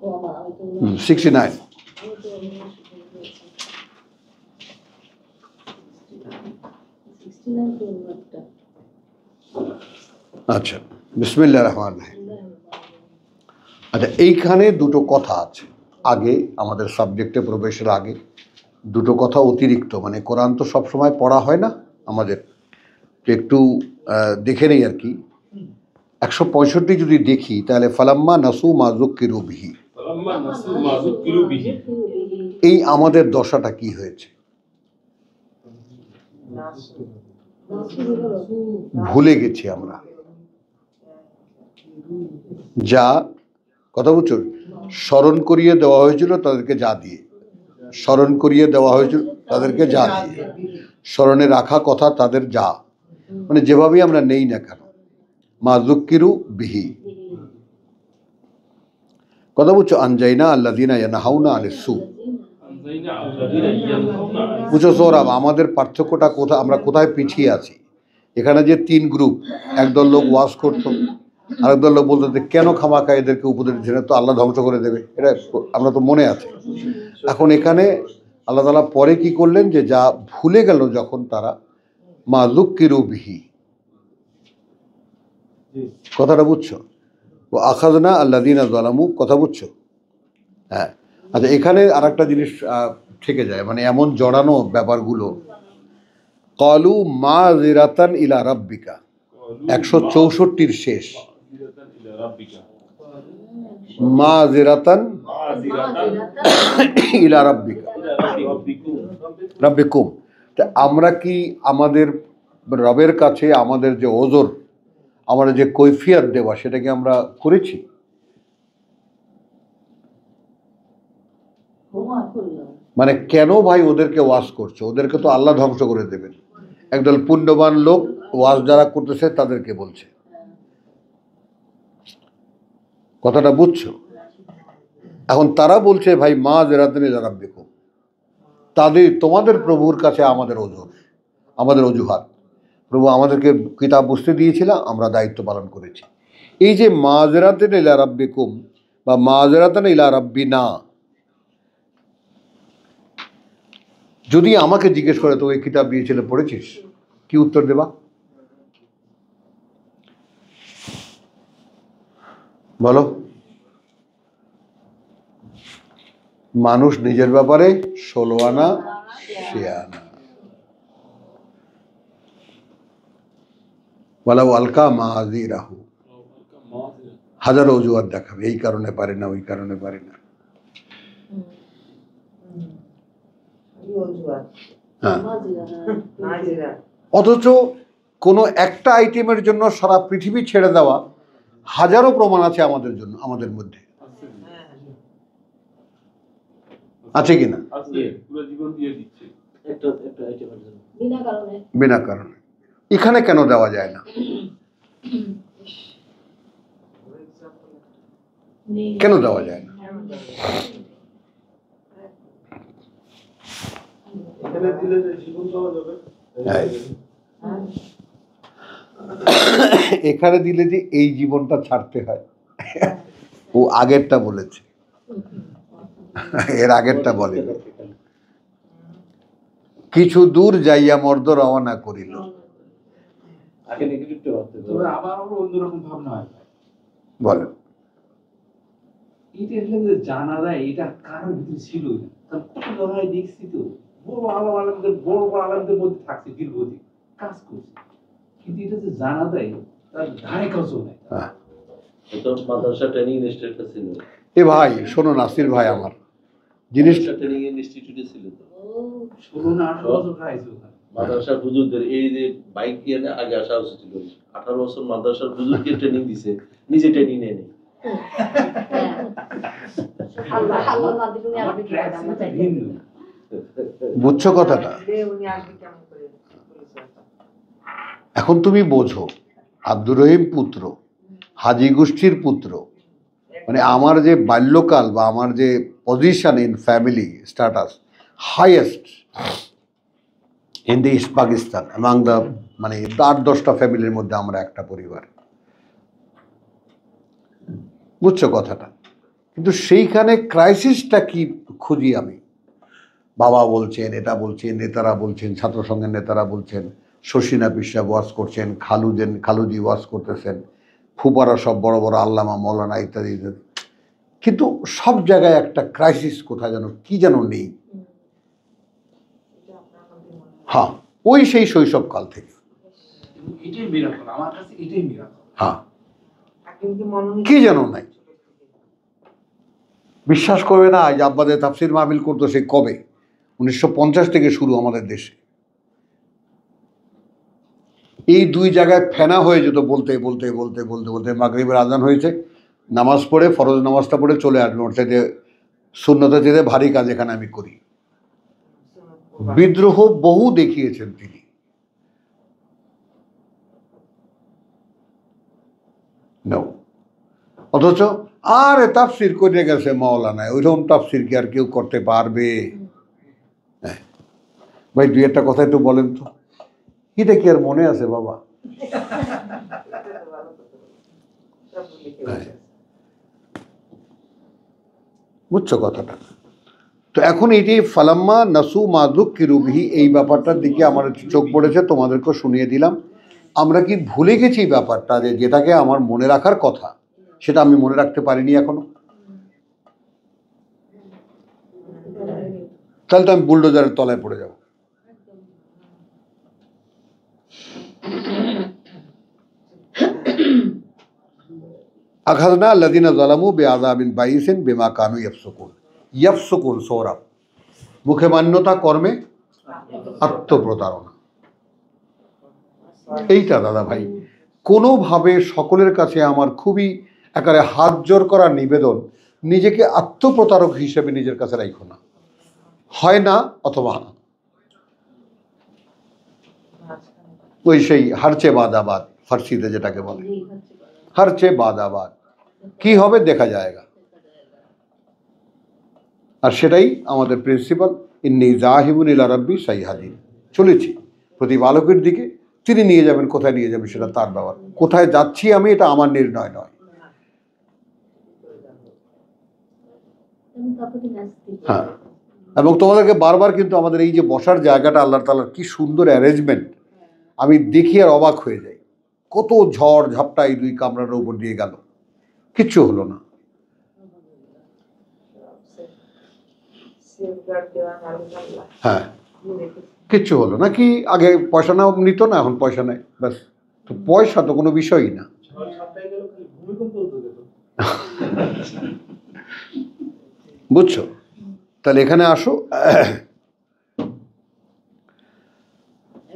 ও আমার আমি তো 69। আচ্ছা, বিসমিল্লাহির রহমানির রহিম। আচ্ছা, এইখানে দুটো কথা আছে। আগে আমাদের সাবজেক্টে প্রবেশের আগে দুটো কথা অতিরিক্ত, মানে কোরআন তো সবসময় পড়া হয় না আমাদের, একটু দেখে নেই আর কি। 165 যদি দেখি তাহলে ফালাম্মা নাসু মা যুক্কিরু বিহি, এই আমাদের দশাটা কি হয়েছে? ভুলে গেছি আমরা, যা কথা বুঝছো, স্মরণ করিয়ে দেওয়া হয়েছিল তাদেরকে যা দিয়ে, স্মরণ করিয়ে দেওয়া হয়েছিল তাদেরকে যা দিয়ে, স্মরণে রাখা কথা তাদের যা, মানে যেভাবেই আমরা নেই না কেন, মা যুক্কিরু বিহি। কথা বুঝছো, আনজাইনা আল্লাযিনা ইয়ানহাউনা আনিস সু। বুঝছো সৌরভ, আমাদের পার্থক্যটা কোথায়, আমরা কোথায় পিছিয়ে আছি? এখানে যে 3 গ্রুপ, একদল লোক ওয়াজ করতো, আরেকদল লোক বলতো যে কেন খামাখা এদেরকে উপদেশ দিচ্ছে, তো আল্লাহ ধ্বংস করে দেবে, এটা আমরা তো মনে আছে। এখন এখানে আল্লাহ তাআলা পরে কি করলেন যে যা ভুলে গেল যখন তারা মা যুক্কিরু বিহি, কথাটা বুঝছো? ও আখাযনা আল্লাযীনা যালামু, কথা বুঝছো? হ্যাঁ, আচ্ছা এখানে আর একটা জিনিস থেকে যায়, মানে এমন জড়ানো ব্যাপারগুলো। ক্বালু মাযিরাতান ইলা রাব্বিকা, 164 শেষ, মাযিরাতান ইলা রাব্বিকা রাব্বিকুম। তা আমরা কি আমাদের রবের কাছে আমাদের যে ওজর, আমাদের যে কৈফিয়ত দেওয়া, সেটা কি আমরা করেছি? মানে কেন ভাই ওদেরকে ওয়াজ করছে? ওদেরকে তো আল্লাহ ধ্বংস করে দেবেন। একদল পুণ্যবান লোক ওয়াজ যারা করতেছে তাদেরকে বলছে, কথাটা বুঝছো? এখন তারা বলছে ভাই মা জেরাতেন যারা দেখো, তাদের তোমাদের প্রভুর কাছে আমাদের ওজর, আমাদের অজুহাত, প্রভু আমাদেরকে কিতাব বুঝতে দিয়েছিলাম, আমরা দায়িত্ব পালন করেছি। এই যে মাজরাতেন ইলা রাব্বিকুম বা মাজরাতান ইলা রাব্বিনা, যদি আমাকে জিজ্ঞেস করে তো এই কিতাব দিয়েছিল পড়েছিস, কি উত্তর দেবা? বলো। মানুষ নিজের ব্যাপারে 16 আনা শিয়ানা। বলা আলকা মাযিরাহু, হাজারো অজুহাত দেখাবে, এই কারণে পারে না, ওই কারণে পারে না। হ্যাঁ, অথচ কোনো একটা আইটেমের জন্য সারা পৃথিবী ছেড়ে দেওয়া হাজারো প্রমাণ আছে আমাদের জন্য, আমাদের মধ্যে আছে কিনা? বিনা কারণে। এখানে কেন দেওয়া যায় না? কেন দেওয়া যায় না? এখানে দিলে যে জীবন পাওয়া যাবে, এখানে দিলে যে এই জীবনটা ছাড়তে হয়, ও আগেরটা বলেছে, এর আগেরটা বলে। কিছু দূর যাইয়া মর্দ রওনা করিল। তবে আমার অন্যরকম ভাবনা হয়, বলেন। এটা যে জানা যায় এটা কারোর ভিতরে ছিল না, কারণ কত জায়গায় দেখছি তো বড় আলমদের মধ্যে থাকছে, দীর্ঘদিন কাজ করছে, কিন্তু এটা যে জানা যায় তার ধারে কাছেও নাই। মাদ্রাসা ট্রেনিং ইনস্টিটিউট ছিল। এ ভাই শোনো, নাসির ভাই, আমার জিনিসটা ট্রেনিং ইনস্টিটিউটে ছিল তো 16 না 18 বছর খাইছে ওখানে। মাদ্রাসার হুজুরদের এই যে বাইক দিয়ে আগে আসা উচিত ছিল। 18 বছর মাদ্রাসার হুজুরকে ট্রেনিং দিছে, নিজে ট্রেনিং নেয় নি। বুঝছো কথাটা? এখন তুমি বোঝো, আব্দুর রহিম পুত্র, হাজী গোষ্ঠীর পুত্র, মানে আমার যে বাল্যকাল বা আমার যে position in family status highest in the east Pakistan, among the, মানে 8-10টা ফ্যামিলির মধ্যে আমরা একটা পরিবার। বুঝছো কথাটা? কিন্তু সেইখানে ক্রাইসিসটা কি খুঁজি আমি। বাবা বলছেন, এটা বলছেন, নেতারা বলছেন, ছাত্র সংঘের নেতারা বলছেন, শশীনা পিসা ওয়াজ করছেন, খালুজি ওয়াজ করতেছেন, ফুপারা সব বড় বড় আল্লামা মৌলানা ইত্যাদি ইত্যাদি, কিন্তু সব জায়গায় একটা ক্রাইসিস কোথায় যেন কি যেন নেই। হ্যাঁ, ওই সেই শৈশবকাল থেকে। এটাই মিরাকল আমার কাছে, এটাই মিরাকল। হ্যাঁ, কি যেন নাই। বিশ্বাস করবে না, আজ আব্বাদের তাফসির মাহফিল করতো সে কবে, 1950 থেকে শুরু আমাদের দেশে। এই দুই জায়গায় ফেনা হয়ে যেত, বলতে বলতে বলতে বলতে বলতে মাগরিবের আজান হয়েছে, নামাজ পড়ে, ফরজ নামাজটা পড়ে চলে আসবে, ওর চাইতে শূন্যতা চেয়ে ভারী কাজ এখানে আমি করি। বিদ্রোহ বহু দেখিয়েছেন তিনি। অথচ আরে তাফসির করে গেছে মাওলানায়, ওইরকম তাফসির কি আর কেউ করতে পারবে? হ্যাঁ ভাই, দুই একটা কথা একটু বলেন তো, এটা কি আর মনে আছে বাবা? বুঝছো কথাটা? তো এখন এই যে ফালাম্মা নাসু মাদুক কিরুবিহি, এই ব্যাপারটার দিকে আমার চোখ পড়েছে, তোমাদেরকেও শুনিয়ে দিলাম। আমরা কি ভুলে গেছি ব্যাপারটা, যে যেটাকে আমার মনে রাখার কথা সেটা আমি মনে রাখতে পারিনি এখনো? তাহলে তো আমি বুলডোজারের তলায় পড়ে যাব। আখাযনা আল্লাযীনা যালামু বিআযাবিন বাইসিন বিমা কানু ইয়াফসুকুন। ইয়াফসুকুন সৌরভ, মুখে মান্যতা, কর্মে আত্মপ্রতারণা। এইটা দাদা ভাই কোনোভাবে সকলের কাছে আমার খুবই একেবারে হাত জোর করা নিবেদন, নিজেকে আত্মপ্রতারক হিসেবে নিজের কাছে রাখো না, হয় না অথবা ওই সেই হারচে বাদাবাদ, ফার্সিতে যেটাকে বলে হারচে বাদাবাদ, কি হবে দেখা যায়গা। আর সেটাই আমাদের প্রিন্সিপাল, ইন্নী জাহিবুন ইলা রাব্বি সাইহাদিন। চলেছি প্রতিপালকের দিকে, তিনি নিয়ে যাবেন, কোথায় নিয়ে যাবেন সেটা তার ব্যাপার। কোথায় যাচ্ছি আমি, এটা আমার নির্ণয় নয়। হ্যাঁ, এবং তোমাদেরকে বারবার কিন্তু আমাদের এই যে বসার জায়গাটা, আল্লাহ তাআলার কি সুন্দর অ্যারেঞ্জমেন্ট, আমি দেখি আর অবাক হয়ে যাই। কত ঝড় ঝাপটা এই দুই কামরার উপর দিয়ে গেল, কিচ্ছু হলো না। হ্যাঁ, কিচ্ছু হলো না। কি আগে পয়সা নাও নিত না, এখন পয়সা নেয়, ব্যাস। তো পয়সা তো কোনো বিষয়ই না। বুঝছো? তাহলে এখানে আসো,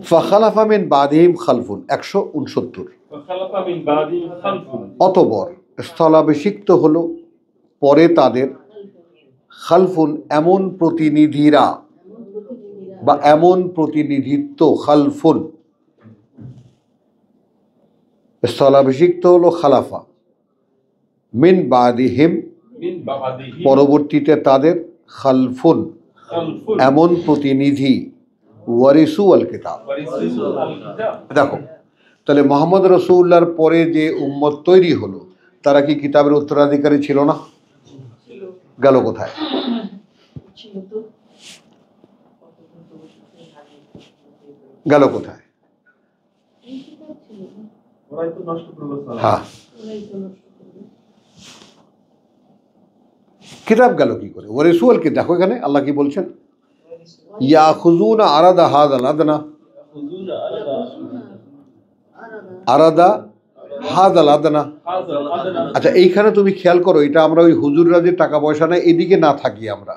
ফাখালাফা মিন বাদিহিম খালফুন 169। অতঃপর স্থলাভিষিক্ত হলো পরে তাদের, খালফুন এমন প্রতিনিধিরা বা এমন প্রতিনিধিত্ব, খালফুন স্থলাভিষিক্ত হলো খালাফা, মিন বাদিহিম পরবর্তীতে তাদের, খালফুন এমন প্রতিনিধি, ওয়ারিসু আল কিতাব। দেখো তাহলে মোহাম্মদ রাসূলুল্লাহর পরে যে উম্মত তৈরি হলো, তারা কি কিতাবের উত্তরাধিকারী ছিল না? গেল কোথায়? গেল কোথায়? হ্যাঁ, কিতাব গেল কি করে? ওয়ারিসু আল কিতাব। দেখো এখানে আল্লাহ কি বলছেন, ইয়াখুযুনা আরাদা হাযাল আদনা, আরাদা হাযাল আদনা। আচ্ছা, এইখানে তুমি খেয়াল করো, এটা আমরা ওই হুজুররা যে টাকা পয়সা নেয় এদিকে না থাকি আমরা,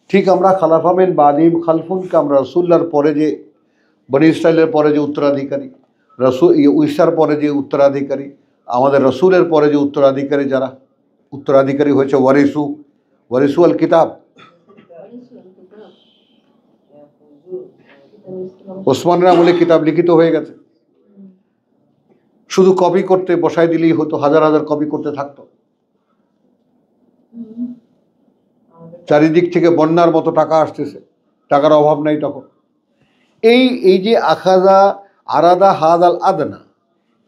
ঠিক আমরা খালাফা মিন বাদিহিম খালফুনকে আমরা রাসূলুল্লাহর পরে যে, বনি ইসরাইলের পরে যে উত্তরাধিকারী, ঈসার পরে যে উত্তরাধিকারী, আমাদের রসুলের পরে যে উত্তরাধিকারী, যারা উত্তরাধিকারী হয়েছে ওয়ারিসু আল কিতাব। ওসমানের আমলে কিতাব লিখিত হয়ে গেছে, শুধু কপি করতে বসায় দিলেই হতো, হাজার হাজার কপি করতে থাকতো। চারিদিক থেকে বন্যার মতো টাকা আসতেছে, টাকার অভাব নাই তখন। এই যে আরাদা হাযাল আদনা,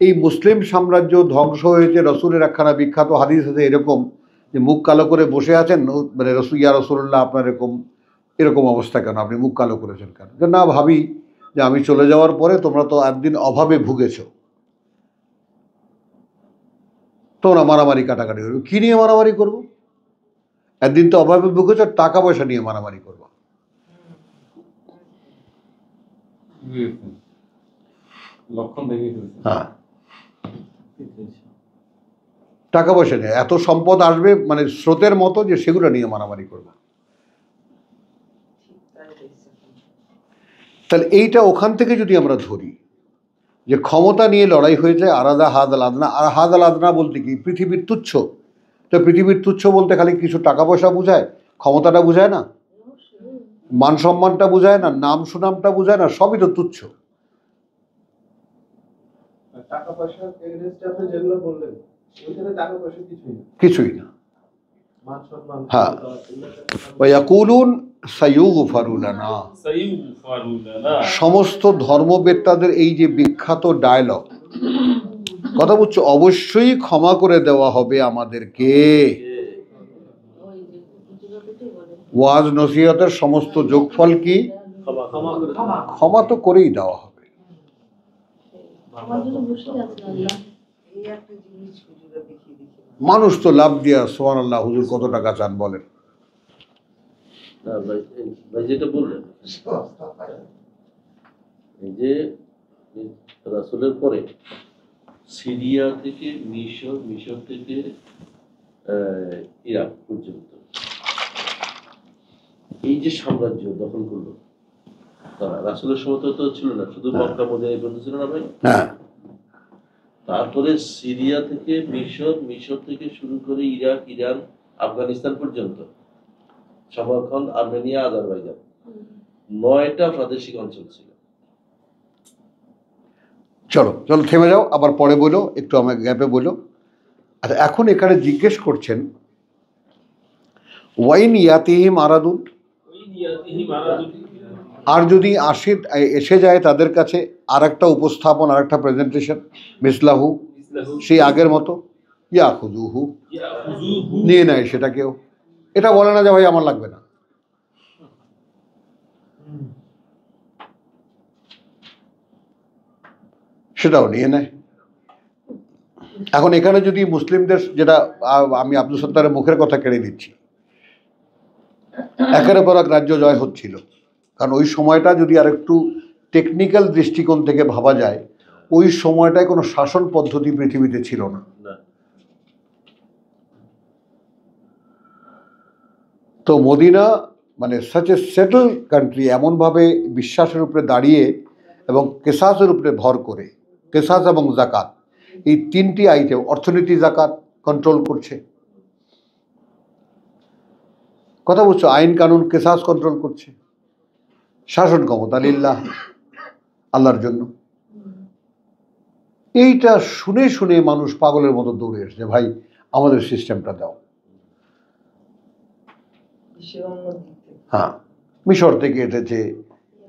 এই মুসলিম সাম্রাজ্য ধ্বংস হয়েছে। রসুলের একখানা বিখ্যাত হাদিস আছে এরকম, যে মুখ কালো করে বসে আছেন, মানে ইয়া রাসূলুল্লাহ আপনার এরকম অবস্থা কেন, আপনি মুখ কালো করেছেন কেন? যে না, ভাবি যে আমি চলে যাওয়ার পরে তোমরা তো একদিন অভাবে ভুগেছ, তোমরা মারামারি কাটাকাটি করবে। কি নিয়ে মারামারি করবো? একদিন তো অভাবে ভুগেছ, টাকা পয়সা নিয়ে মারামারি করবো। হ্যাঁ, টাকা পয়সা নিয়ে এত সম্পদ আসবে, মানে স্রোতের মতো, যে সেগুলো নিয়ে মারামারি করবো। তাহলে এইটা ওখান থেকে যদি আমরা ধরি যে ক্ষমতা নিয়ে লড়াই হয়েছে, আরাদা হাযাল আদনা। আর হাযাল আদনা বলতে কি? পৃথিবীর তুচ্ছ। তো পৃথিবীর তুচ্ছ বলতে খালি কিছু টাকা পয়সা বোঝায়? ক্ষমতাটা বোঝায় না? মান সম্মানটা বোঝায় না? নাম সুনামটা বোঝায় না? সবই তো তুচ্ছ। টাকা পয়সা আপনি যেগুলো বললেন, ওইখানে টাকা পয়সা কিছুই না। মান সম্মান, হ্যাঁ, ওয়ায়াকুলুন সাইয়ুগফারু লানা। সমস্ত ধর্মবেত্তাদের এই যে বিখ্যাত ডায়লগ, কথা বলছো, অবশ্যই ক্ষমা করে দেওয়া হবে আমাদেরকে। ওয়াজ নসিহতের সমস্ত যোগফল কি? ক্ষমা তো করেই দেওয়া হবে। আমার জন্য বসে আছেন আল্লাহ। মানুষ তো লাভ দিয়া সুবহানাল্লাহ হুজুর কত টাকা চান বলেন? না ভাই, ভাই যেটা বললেন, এই যে রাসূলের পরে সিরিয়া থেকে মিশর, মিশর থেকে ইরাক পর্যন্ত এই যে সাম্রাজ্য দখল করলো, তারা রাসূলের সময় তো ছিল না, শুধু মক্কা মদিনা এই পর্যন্ত ছিল না ভাই। হ্যাঁ, তারপরে সিরিয়া থেকে মিশর, মিশর থেকে শুরু করে ইরাক, ইরান, আফগানিস্তান পর্যন্ত, সমরখন্ড, আর্মেনিয়া, আজারবাইজান, 9টা প্রাদেশিক অঞ্চল ছিল। চলো চলো থেমে যাও, আবার পরে বলো, একটু আমার গ্যাপে বলো। আচ্ছা, এখন এখানে জিজ্ঞেস করছেন ওয়াইন ইয়াতিহিম আরাদুন, আর যদি এসে যায় তাদের কাছে আর একটা উপস্থাপন, আর একটা প্রেজেন্টেশন, মিসলাহু, সেই আগের মতো, ইয়া খুজুহু, নিয়ে নেয় সেটাকেও। এটা বলে না যে ভাই আমার লাগবে না। সেটাও নিয়ে নেয়। এখন এখানে যদি মুসলিমদের, যেটা আমি আব্দুল সত্তারের মুখের কথা কেড়ে নিচ্ছি, একের পর এক রাজ্য জয় হচ্ছিল, কারণ ওই সময়টা যদি আর একটু টেকনিক্যাল দৃষ্টিকোণ থেকে ভাবা যায়, ওই সময়টায় কোনো শাসন পদ্ধতি পৃথিবীতে ছিল না। তো মদিনা মানে সাচ এ সেটেল কান্ট্রি, এমনভাবে বিশ্বাসের উপরে দাঁড়িয়ে এবং কেসাসের উপরে ভর করে, কেসাস এবং জাকাত এই তিনটি আইটেম, অর্থনীতি জাকাত কন্ট্রোল করছে, কথা বলছো, আইন কানুন কেসাস কন্ট্রোল করছে, শাসন ক্ষমতা লিল্লাহ, আল্লাহর জন্য। এইটা শুনে শুনে মানুষ পাগলের মতো দৌড়ে এসছে, ভাই আমাদের সিস্টেমটা দাও। হ্যাঁ, মিশর থেকে এসেছে,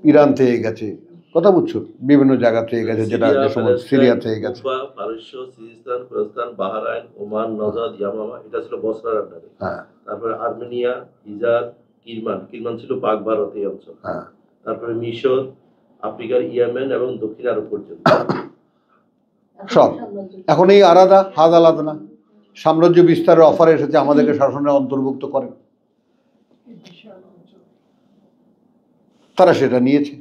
ইরান থেকে গেছে, কথা বুঝছো, বিভিন্ন জায়গা থেকে গেছে, যেটা যে সময় সিরিয়া থেকে গেছে, পারস্য, সিরিস্তান, ফিলিস্তিন, বাহরাইন, ওমান, নজাদ, ইয়ামামা, এটা ছিল বসরার আন্ডারে। হ্যাঁ, তারপরে আর্মেনিয়া, হিজাজ, কিরমান, কিরমান ছিল পাক ভারত এই অঞ্চল। হ্যাঁ, তারপরে মিশর, আফ্রিকার ইয়েমেন এবং দক্ষিণ আরব পর্যন্ত সব। এখন এই আলাদা, হাত আলাদা না, সাম্রাজ্য বিস্তারের অফার এসেছে, আমাদেরকে শাসনের অন্তর্ভুক্ত করেন, তারা সেটা নিয়েছে।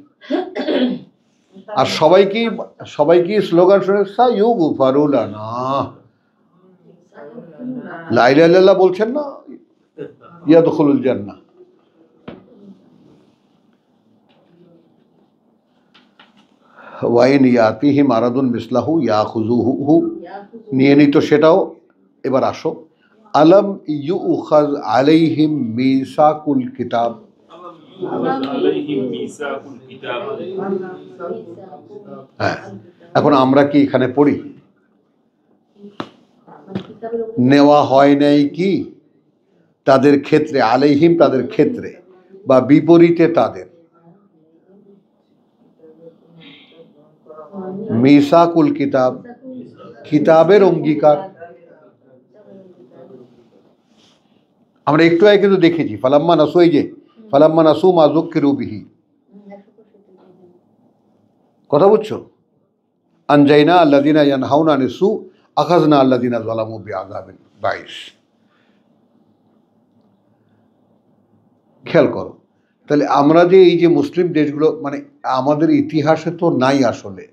আর সবাইকে স্লোগান শুনে সাইয়ুগু ফারুলানা, লা ইলাহা ইল্লাল্লাহ বলছেন না, ইয়াদখুলুল জান্নাহ। ওয়াইন ইয়াতিহিম আরাদুন মিসলাহু ইয়াখুযুহু, নিয়ে নিত সেটাও। এবার আসো, আলম ইউখায আলাইহিম মিসাকুল কিতাব, হ্যাঁ, এখন আমরা কি এখানে পড়ি নেওয়া হয় নাই কি তাদের ক্ষেত্রে, আলাইহিম তাদের ক্ষেত্রে, বা বিপরীতে তাদের, মিসাকুল কিতাব কিতাবের অঙ্গীকার। আমরা একটু আগে কিন্তু দেখেছি, ফালাম্মা নাসু, এই যে ফালাম্মা নাসু মা যুক্কিরু বিহি, কথা বুঝছো, আনজাইনা আল্লাযিনা ইয়ানহাউনা আনিস সু আখাযনা আল্লাযিনা যালামু বিআযাবিন বাইস। খেয়াল করো, তাহলে আমরা যে এই যে মুসলিম দেশগুলো, মানে আমাদের ইতিহাসে তো নাই আসলে,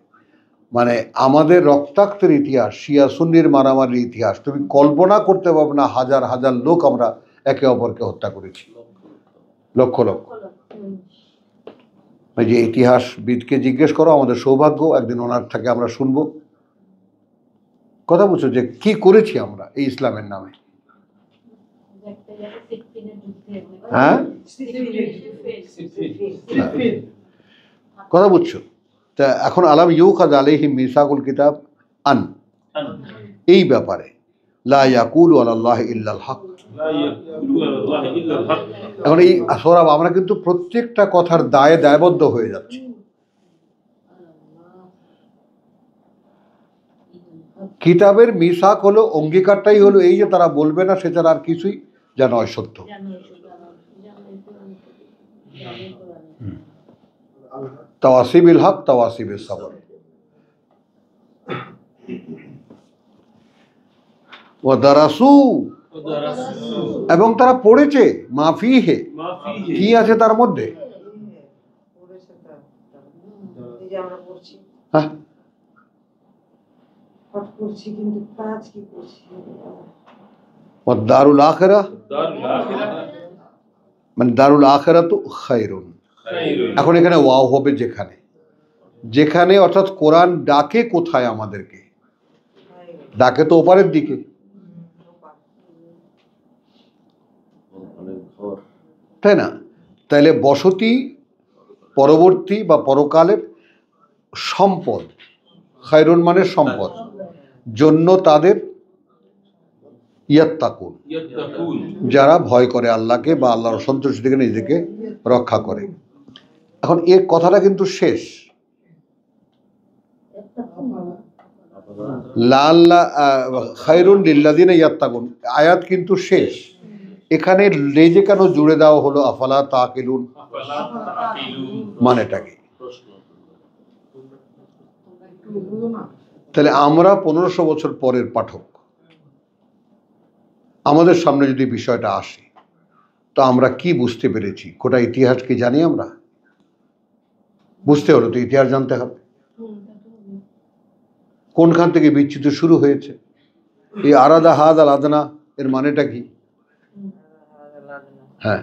মানে আমাদের রক্তাক্তের ইতিহাস, শিয়া সুন্নির মারামারির ইতিহাস, তুমি কল্পনা করতে পারবে না, হাজার হাজার লোক আমরা একে অপরকে হত্যা করেছি, লক্ষ লক্ষ। এই যে ইতিহাসবিদকে জিজ্ঞেস করো, আমাদের সৌভাগ্য একদিন ওনার থেকে আমরা শুনবো, কথা বুঝছো, যে কি করেছি আমরা এই ইসলামের নামে। হ্যাঁ, কথা বুঝছো। তা এখন আলাম ইউখায আলাইহিম মিসাকুল কিতাব আন, এই ব্যাপারে লা ইয়াকুলু আলাল্লাহি ইল্লাল হক। এখন এই সৌরভ, আমরা কিন্তু প্রত্যেকটা কথার দায়ে দায়বদ্ধ হয়ে যাচ্ছি। কিতাবের মিসাক হলো, অঙ্গীকারটাই হলো এই যে তারা বলবে না সেটা আর কিছুই যা নয় সত্য। তাওয়াসিবিল হক তাওয়াসিবিল সবর। ওয়াদারাসু, এবং তারা পড়েছে মাফি হে, কি আছে তার মধ্যে। এই যে আমরা পড়ছি, হ্যাঁ, পাঠ করছি, কিন্তু কাজ কি করছি? ওয়াদারুল আখিরা, মানে দারুল আখিরাতু খায়রুন। এখন এখানে ওয়াও হবে যেখানে যেখানে, অর্থাৎ কোরআন ডাকে কোথায় আমাদেরকে? ডাকে তো ওপারের দিকে। অনেক ঘর। তাই না? তাইলে বসতি পরবর্তী বা পরকালের সম্পদ, খায়রুন মানে সম্পদ, জন্য তাদের ইয়াত্তাকুন, যারা ভয় করে আল্লাহকে বা আল্লাহর অসন্তুষ্টি থেকে নিজেকে রক্ষা করে। এখন এ কথাটা কিন্তু শেষ। লাল্লা খায়রুন লিল্লাযিনা ইয়াত্তাকুন আয়াত কিন্তু শেষ। এখানে লেজে কেন জুড়ে দেওয়া হলো আফালা তাকিলুন? মানেটা কি? তাহলে আমরা 1500 বছর পরের পাঠক, আমাদের সামনে যদি বিষয়টা আসে, তো আমরা কি বুঝতে পেরেছি? গোটা ইতিহাস কি জানি আমরা? বুঝতে হলো তো ইতিহাস জানতে হবে। কোনখান থেকে বিচ্যুতি শুরু হয়েছে? এই আরাদা হাদ আল আদনা এর মানেটা কি? হ্যাঁ,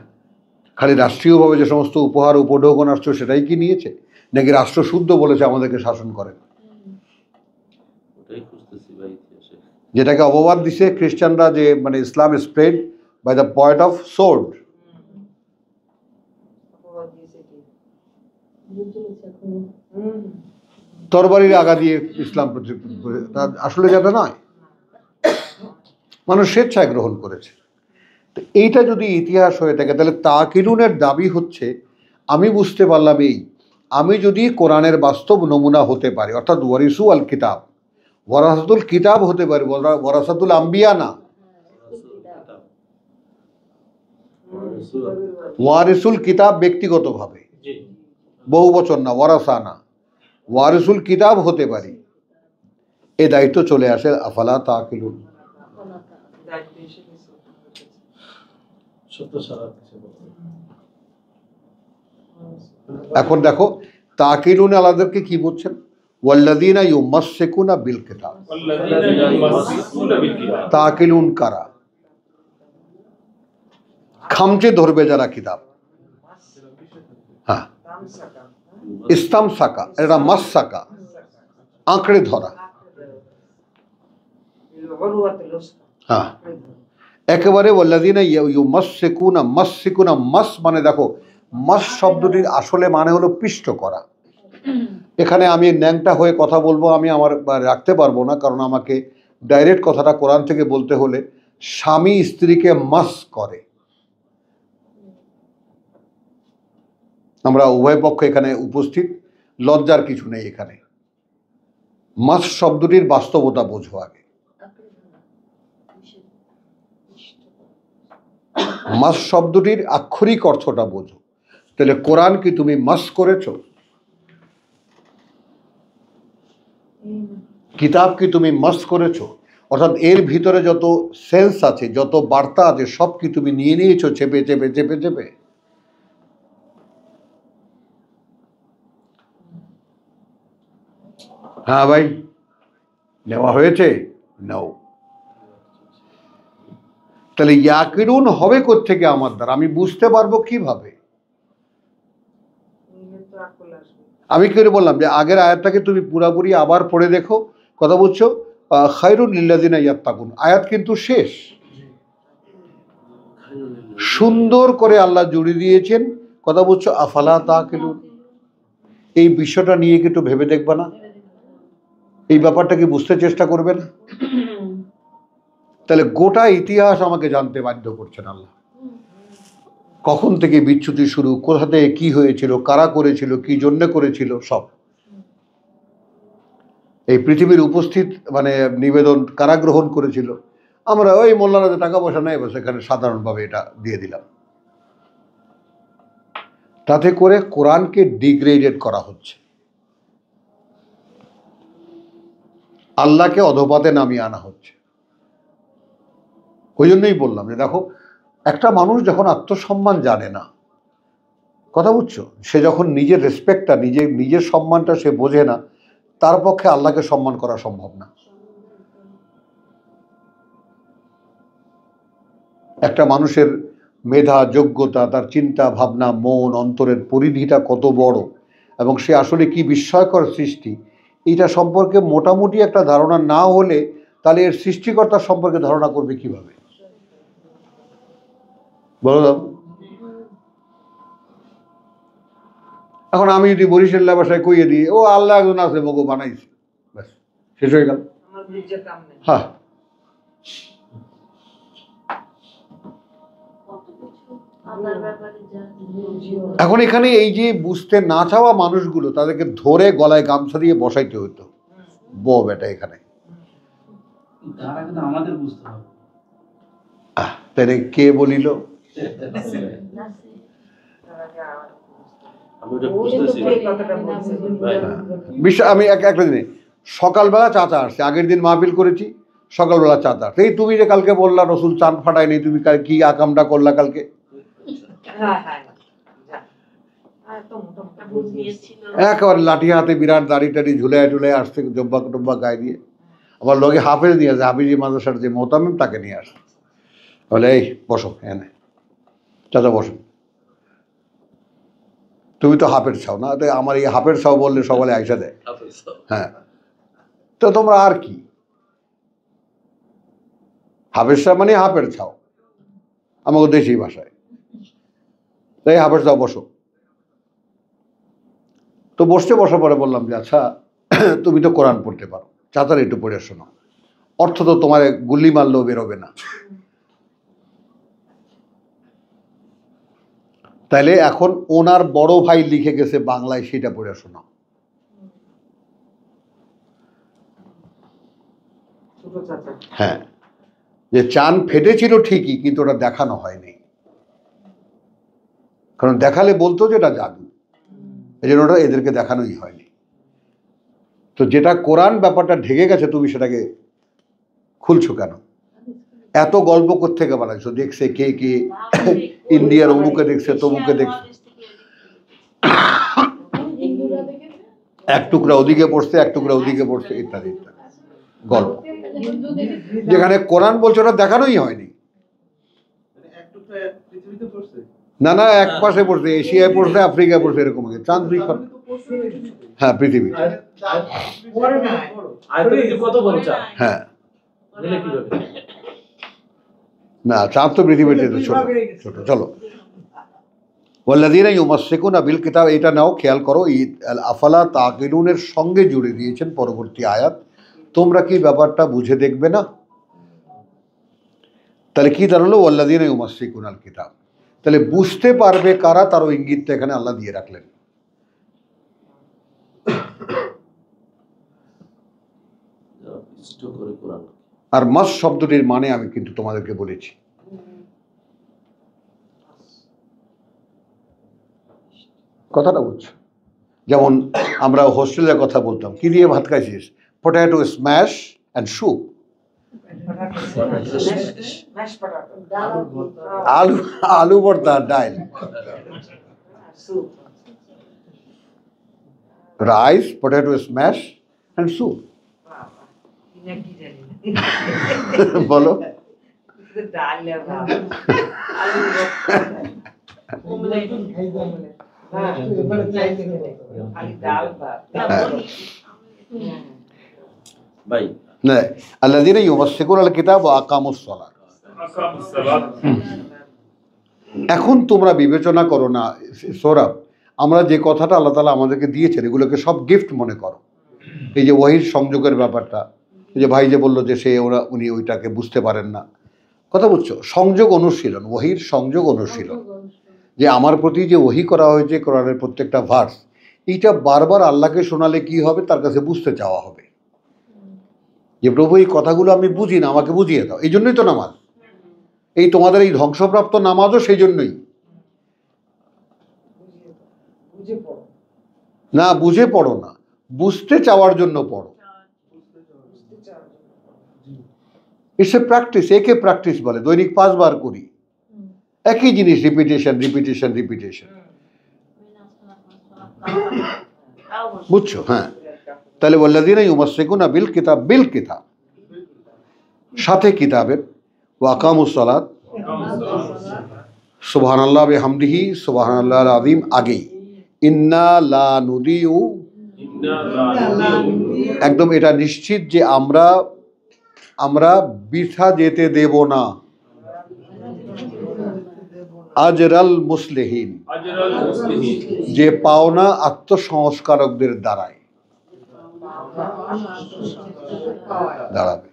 খালি রাষ্ট্রীয়ভাবে যে সমস্ত উপহার উপঢৌকন আসছে সেটাই কি নিয়েছে, নাকি রাষ্ট্র শুদ্ধ বলেছে আমাদেরকে শাসন করেন? ওটাই খুঁজতেছি ভাই ইতিহাসে। যেটাকে অপবাদ দিছে খ্রিস্টানরা, যে মানে Islam spread by the point of sword. অপবাদ দিয়েছে কি? তরবারির আগা দিয়ে ইসলাম তা আসলে যেটা নয়, মানুষ স্বেচ্ছায় গ্রহণ করেছে। তো এইটা যদি ইতিহাস হয়ে থাকে, তাহলে তাকিলুনের দাবি হচ্ছে, আমি বুঝতে পারলাম এই, আমি যদি কোরআনের বাস্তব নমুনা হতে পারি, অর্থাৎ ওয়ারিসু আল কিতাব, ওয়ারাসাতুল কিতাব হতে পারি, ওয়ারাসাতুল আম্বিয়া না, ওয়ারিসুল কিতাব ব্যক্তিগতভাবে, বহু বচন না, ওয়ারাসা না, ওয়ারিসুল কিতাব হতে পারি, এ দায়িত্ব চলে আসে আফালা তাকিলুন। দায়িত্ব এসে গেছে। সত্য সারা কিছু বলতে। এখন দেখো তাকিলুন আলাদেরকে কি বলছেন? ওয়াল্লাযীনা ইউমাসসিকুনা বিল কিতাব। তাকিলুন কারা? খামচে ধরবে যারা কিতাব। হ্যাঁ, তামসাকা, ইস্তামসাকা, এটা মাসসাকা, আঁকড়ে ধরা। উরওয়াতুল উসকা। হ্যাঁ, একেবারে ওয়াল্লাযীনা ইউমাসসিকুনা, মাসসিকুনা, মাস মানে দেখো, মাস শব্দটির আসলে মানে হলো পিষ্ট করা। এখানে আমি ন্যাংটা হয়ে কথা বলবো, আমি আমার রাখতে পারবো না, কারণ আমাকে ডাইরেক্ট কথাটা কোরআন থেকে বলতে হলে, স্বামী স্ত্রীকে মাস করে। আমরা উভয় পক্ষ এখানে উপস্থিত, লজ্জার কিছু নেই এখানে। মাস শব্দটির বাস্তবতা বোঝো আগে। মাস শব্দটির আক্ষরিক অর্থটা বোঝো। তাহলে কোরআন কি তুমি মাস করেছো? কিতাব কি তুমি মাস করেছো? অর্থাৎ এর ভিতরে যত সেন্স আছে, যত বার্তা আছে, সব কি তুমি নিয়ে নিয়েছো চেপে চেপে চেপে চেপে? হ্যাঁ ভাই, নেওয়া হয়েছে? নাও। তাহলে ইয়াকিরুন হবে কোত্থেকে আমার দ্বারা? আমি বুঝতে পারবো কিভাবে? নিজের তো আকল আসবে। আমি কি করে বললাম যে আগের আয়াতটাকে তুমি পুরাপুরি আবার পড়ে দেখো, কথা বলছো খায়রুন লিল্লাযিনা ইয়াত্তাকুন, আয়াত কিন্তু শেষ। সুন্দর করে আল্লাহ জুড়ে দিয়েছেন, কথা বলছো আফালা তাকিলুন। এই বিষয়টা নিয়ে কি একটু ভেবে দেখবা না? এই ব্যাপারটা কি বুঝতে চেষ্টা করবে না? তাহলে গোটা ইতিহাস আমাকে জানতে বাধ্য করছেন আল্লাহ। কখন থেকে বিচ্যুতি শুরু, কোথা থেকে কি হয়েছিল, কারা করেছিল, কি জন্য করেছিল, সব। এই পৃথিবীর উপস্থিত মানে নিবেদন কারা গ্রহণ করেছিল? আমরা ওই মোল্লারা যে টাকা পয়সা নেই, সেখানে সাধারণভাবে এটা দিয়ে দিলাম। তাতে করে কোরআনকে ডিগ্রেডেড করা হচ্ছে, আল্লাহকে অধপাতে নামিয়ে আনা হচ্ছে। ওই জন্যই বললাম যে দেখো, একটা মানুষ যখন আত্মসম্মান জানে না, কথা বুঝছো, সে যখন নিজের রেসপেক্টটা, নিজের সম্মানটা সে বোঝে না, তার পক্ষে আল্লাহকে সম্মান করা সম্ভব না। একটা মানুষের মেধা, যোগ্যতা, তার চিন্তা ভাবনা, মন, অন্তরের পরিধিটা কত বড় এবং সে আসলে কি বিস্ময়কর সৃষ্টি, এটা সম্পর্কে মোটামুটি একটা ধারণা না হলে তাহলে এর সৃষ্টিকর্তার সম্পর্কে ধারণা করবে কিভাবে? বলো দাও। এখন আমি যদি বরিশাল্লা ভাষায় কইয়ে দিই, ও আল্লাহ একজন আছে, মগো বানাইছে, ব্যাস শেষ হয়ে গেল। আমার বুঝে কাম নেই। হ্যাঁ, কত কিছু আল্লাহর ব্যাপারে এখন এখানে এই যে বুঝতে না চাওয়া মানুষগুলো, তাদেরকে ধরে গলায় গামছা দিয়ে বসাইতে হতো, বউ বেটা এখানে। তারা কিন্তু আমাদের বুঝতে হবে। তাহলে কে বলিল? আমি ওটা বুঝতেছি না। এই কথাটা বলছে। ভাই, বিষয় আমি একটা দিনে সকালবেলা চাচা আসছে, আগের দিন মাহফিল করেছি, সকালবেলা চাচা আসছে, এই তুমি যে কালকে বললা রসুল চাঁদ ফাটায়নি, তুমি কি আকামটা করলা কালকে? হ্যাঁ হ্যাঁ যা। আর তো মোটামুটি বুঝিয়েছিল। একেবারে লাঠি হাতে, বিরাট দাড়ি টাড়ি ঝুলে ঝুলে আসছে, জব্বা টব্বা গায়ে দিয়ে। আবার লগে হাফেজ নিয়ে আসে, হাফিজি মাদ্রাসার যে মোতামিম তাকে নিয়ে আসে, বলে এই বসো এনে, চাচা বসো, তুমি তো হাফের ছাও না, তো আমার এই হাফের ছাও বললে সকালে আইসা দেয়। হ্যাঁ, তো তোমরা আর কি, হাফের ছাও মানে হাফের ছাও আমাকে দেশি ভাষায়, তাই হাফের ছাও বসো। তো বসার পরে বললাম যে আচ্ছা তুমি তো কোরআন পড়তে পারো, চাচার একটু পড়ে শোনো, অর্থ তো তোমার গুল্লি মারলেও বেরোবে না। তাইলে এখন ওনার বড় ভাই লিখে গেছে বাংলায়, সেটা পড়ে শোনো। ছোট চাচা। হ্যাঁ, যে চান ফেটেছিল ঠিকই, কিন্তু ওটা দেখানো হয়নি, কারণ দেখালে বলতো যে এটা জাদু, এই জন্য ওটা এদেরকে দেখানোই হয়নি। তো যেটা কোরআন ব্যাপারটা ঢেকে গেছে, তুমি সেটাকে খুলছো কেন? এত গল্প কোত্থেকে বানাইছো, দেখছে কে কে, ইন্ডিয়ার অমুকে দেখছে, তমুকে দেখছে, হিন্দুরা দেখেছে, এক টুকরা ওদিকে পড়ছে, এক টুকরা ওদিকে পড়ছে, ইত্যাদি ইত্যাদি গল্প, হিন্দু দেখেছে, যেখানে কোরআন বলছে ওটা দেখানোই হয়নি। মানে একটুকটা পৃথিবীতে পড়ছে। না না, এক পাশে পড়ছে, এশিয়ায় পড়ছে, আফ্রিকায় পড়ছে, এরকম চাঁদ দুই তাহলে তো পড়ছে পৃথিবীতে। হ্যাঁ পৃথিবী, পড়ে না। আয়তন কত বড় চাপ হ্যাঁ মিলে কিভাবে? না, চাঁদ তো পৃথিবীর চেয়ে ছোট ছোট। চলো, ওয়াল্লাযীনা ইউমাসসিকুনা বিল কিতাব, এটা নাও খেয়াল করো, আফালা তাকিলুনের সঙ্গে জুড়ে দিয়েছেন পরবর্তী আয়াত, তোমরা কি ব্যাপারটা বুঝে দেখবে না? তাহলে কি দাঁড়ালো? ওয়াল্লাযীনা ইউমাসসিকুনাল কিতাব, তাহলে বুঝতে পারবে কারা, তারও ইঙ্গিতটা এখানে আল্লাহ দিয়ে রাখলেন। যারা ইষ্ট করে কোরআন। আর মাস শব্দটির মানে আমি কিন্তু তোমাদেরকে বলেছি, কথাটা বুঝছো? যেমন আমরা হোস্টেলের কথা বলতাম, কি দিয়ে ভাত খাইছিস? Potato smash and soup, mash potato. আলু আলু ভর্তা, ডাল, স্যুপ। Rice, potato smash and soup. বাবা, কিনা কি জানি না। বলো, শুধু ডাল আর ভাত। আলু ভর্তা। omelette, omelette। হ্যাঁ, এবারে চাইতে গেলে খালি ডাল ভাত। হুম। ভাই, না, আল্লাযীনা ইউমাসসিকুনাল কিতাব ওয়া আকামুস সালাত। এখন তোমরা বিবেচনা করো না সৌরভ, আমরা যে কথাটা আল্লাহ তাআলা আমাদেরকে দিয়েছেন এগুলোকে সব গিফট মনে করো। এই যে ওহীর সংযোগের ব্যাপারটা, এই যে ভাই যে বললো যে উনি ওইটাকে বুঝতে পারেন না, কথা বুঝছো? সংযোগ অনুশীলন, ওহীর সংযোগ অনুশীলন, যে আমার প্রতি যে ওহী করা হয়েছে কোরআনের প্রত্যেকটা ভার্স, এইটা বারবার আল্লাহকে শোনালে কি হবে, তার কাছে বুঝতে চাওয়া হবে যে প্রভু এই কথাগুলো আমি বুঝি না, আমাকে বুঝিয়ে দাও। এই জন্যই তো নামাজ, এই তোমাদের এই ধ্বংসপ্রাপ্ত নামাজও সেই জন্যই। না বুঝে পড়ো না, বুঝতে চাওয়ার জন্য পড়ো। ইটস এ প্র্যাকটিস, একে প্র্যাকটিস বলে। দৈনিক 5 বার করি একই জিনিস, রিপিটেশন রিপিটেশন রিপিটেশন। বুঝছো? হ্যাঁ, তাহলে ওয়াল্লাযীনা ইউমাসসিকুনা বিল কিতাব, বিল কিতাব সাথে কিতাবের, ওয়া আকামুস সালাত, সুবহানাল্লাহ বিহামদিহি সুবহানাল্লাহিল আযীম আগেই, ইন্না লা নুদিউ, একদম এটা নিশ্চিত যে আমরা বৃথা যেতে দেব না আজরাল মুসলিহিন, যে পাওনা আত্মসংস্কারকদের দ্বারায় দাঁড়াবে।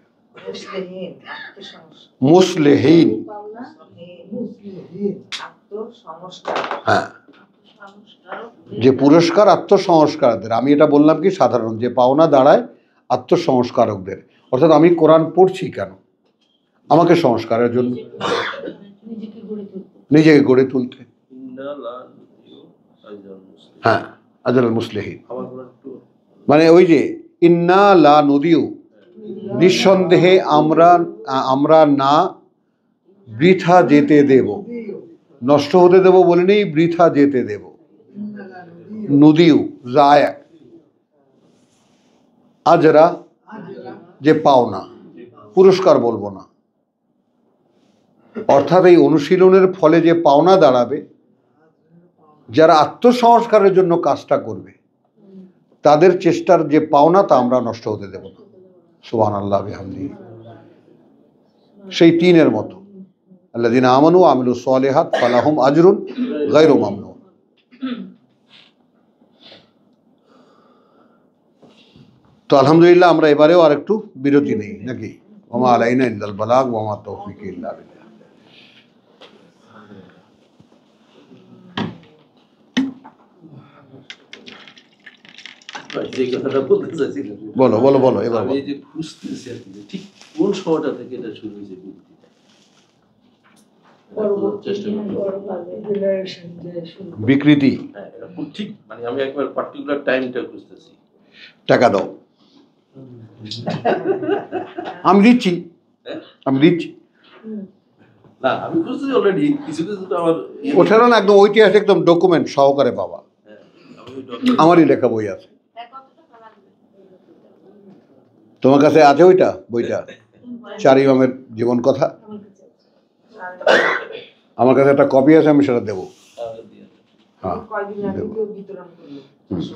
মুসলিহিন, হ্যাঁ, যে পুরস্কার আত্মসংস্কারকদের। আমি এটা বললাম কি সাধারণ, যে পাওনা দাঁড়ায় আত্মসংস্কারকদের। অর্থাৎ আমি কোরআন পড়ছি কেন? আমাকে সংস্কারের জন্য, নিজেকে গড়ে তুলতে। হ্যাঁ, আজরাল মুসলিহিন মানে ওই যে ইন্না লা নুদিউ, নিঃসন্দেহে আমরা না বৃথা যেতে দেব, নষ্ট হতে দেব বলিনি, বৃথা যেতে দেব। নুদিউ জায়া, আজরা যে পাওনা, পুরস্কার বলবো না। অর্থাৎ এই অনুশীলনের ফলে যে পাওনা দাঁড়াবে, যারা আত্মসংস্কারের জন্য কাজটা করবে তাদের চেষ্টার যে পাওনা তা আমরা নষ্ট হতে দেব না। সুবহানাল্লাহ বিহামদিহি, সেই 3-এর মতো, আল্লাযীনা আমানু ওয়া আমিলুস সালিহাত ফালাহুম আজরুন গায়রু মামনুন। তো আলহামদুলিল্লাহ, আমরা এবারেও আর একটু বিরতি নেই নাকি? ওয়া মা আলাইনা ইল্লাল বালাগ ওয়া মা তাওফীক ইল্লা বিল্লাহ। যে কথাটা বলতে চাইছিলাম, বলো বলো বলো, এবার আমি বলো। এই যে খুঁজতেছি আর কি, যে ঠিক কোন সময়টা থেকে এটা শুরু হয়েছে বিকৃতি? হ্যাঁ, এটা ঠিক, মানে আমি একবার পার্টিকুলার টাইমটা খুঁজতেছি। টাকা দাও, আমি দিচ্ছি, আমি দিচ্ছি। না, আমি খুঁজতেছি অলরেডি, কিছু কিছু তো আমার ওঠানো না, একদম ঐতিহাসিক, একদম ডকুমেন্ট সহকারে পাবা। হ্যাঁ, আমি ওই document- আমারই লেখা বই আছে। তোমার কাছে আছে ওইটা, বইটা 4 ইমামের জীবন কথা? আমার কাছে একটা কপি আছে, আমি সেটা দেবো। হ্যাঁ, দেবো।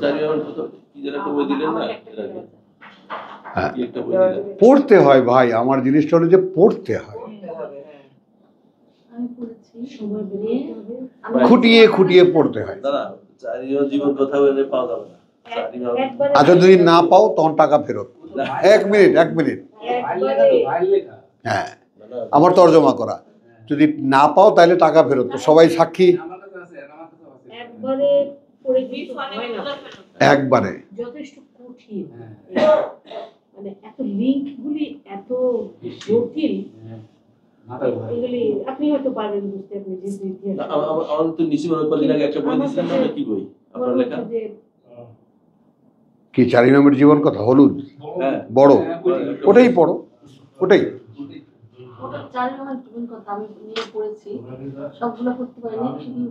জানি আমার কত কি যেন একটা বই দিলেন না এর আগে? হ্যাঁ, কি একটা বই দিলেন? পড়তে হয় ভাই, আমার জিনিসটা হলো যে পড়তে হয়, আমি পড়েছি সময় বেরিয়ে খুঁটিয়ে খুঁটিয়ে পড়তে হয়। দাদা, চারিও জীবন কথা বলে পাওয়া যাবে না। একবারে আচ্ছা, যদি না পাও তখন টাকা ফেরত। 1 মিনিট, 1 মিনিট। হ্যাঁ, আমার তর্জমা করা। যদি না পাও তাহলে টাকা ফেরত। তো সবাই সাক্ষী। একবারে পড়ে কিছু হয় না, একবারে যথেষ্ট কঠিন। মানে এত লিঙ্ক গুলি এত জটিল, এগুলি আপনি হয়তো পারবেন বুঝতে। আপনি যেহেতু ইতিহাস আমার তো নিচে মনে কদিন আগে একটা বই দিয়েছিলেন না, ওটা কি বই আপনার লেখা? কি 4 ইমামের জীবন কথা, হলুদ হ্যাঁ, বড়, ওটাই পড়ো, ওটাই। ওটা 4 ইমামের জীবন কথা আমি নিয়ে পড়েছি, সবগুলো করতে পারিনি, শুধু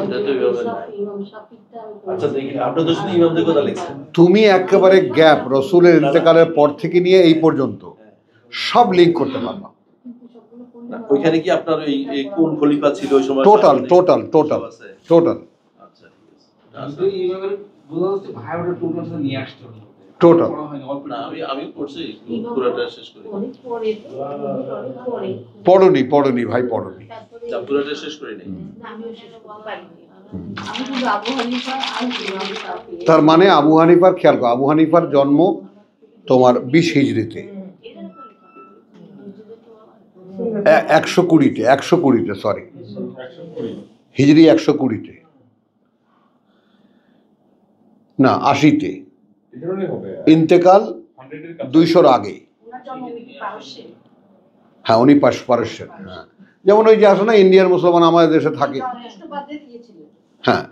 এটা তো এভাবে না। ইমাম শাফিঈটা আমি আচ্ছা, পড়েছি। দেখি আপনি তো শুধু ইমামদের কথা লিখছেন। তুমি একেবারে গ্যাপ, রসুলের ইন্তেকালের পর থেকে নিয়ে এই পর্যন্ত সব লিঙ্ক করতে পারবা। কিন্তু সবগুলো পড়ি না, না। ওইখানে কি আপনার এই কোন খলিফা ছিল ওই সময়? টোটাল টোটাল টোটাল সব আছে? টোটাল আচ্ছা, ঠিক আছে। টোটাল। না, আমি পড়ছি, পুরোটা শেষ করি। অনেক পরে তো, অনেক পরে। পড়নি পড়নি ভাই, পড়নি। তারপরে না, পুরোটা শেষ করি নাই। না, আমিও শেষ করতে পারিনি। আমি শুধু আবু হানিফা আর ইমাম শাফিঈ। তার মানে আবু হানিফার, খেয়াল করো, আবু হানিফার জন্ম তোমার 20 হিজরিতে, 120তে সরি, হিজরি 120তে না 80তে, ইন্তেকাল 200-র আগে। ওনার জন্ম কি পারস্যে? হ্যাঁ, উনি পারস্যের। হ্যাঁ, যেমন ওই যে আসো না, ইন্ডিয়ার মুসলমান আমাদের দেশে থাকে। যথেষ্ট বাদ দিয়ে দিয়েছিলেন। হ্যাঁ,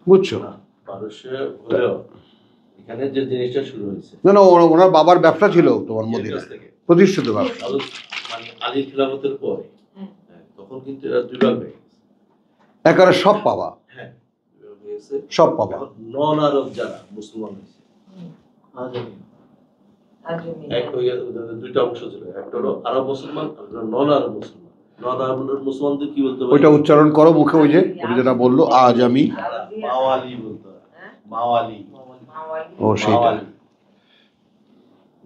বুঝছো? না, পারস্যে হলেও এখানে যে জিনিসটা শুরু হয়েছে না না, ওনার বাবার ব্যবসা ছিল তোমার এর মদিনা, কাছ থেকে প্রতিষ্ঠিত ব্যবসা। মানে আলীর খিলাফতের পরে হ্যাঁ, তখন কিন্তু এরা দুই ভাগ হয়ে গেছে। একেবারে সব পাবা, হ্যাঁ, দুই ভাগ হয়ে গেছে। সব পাবা। নন আরব যারা মুসলমান হয়েছে এক হয়ে গেছে, ওদের দুইটা অংশ ছিল, একটা হলো আরব মুসলমান আর একটা নন আরব মুসলমান। নন আরব মুসলমানদের কি বলতে ওইটা উচ্চারণ করো মুখে, ওই যে ওটা যেটা বললো আজ আমি, মাওয়ালি বলতে হয়। মাওয়ালি, ও সেইটা।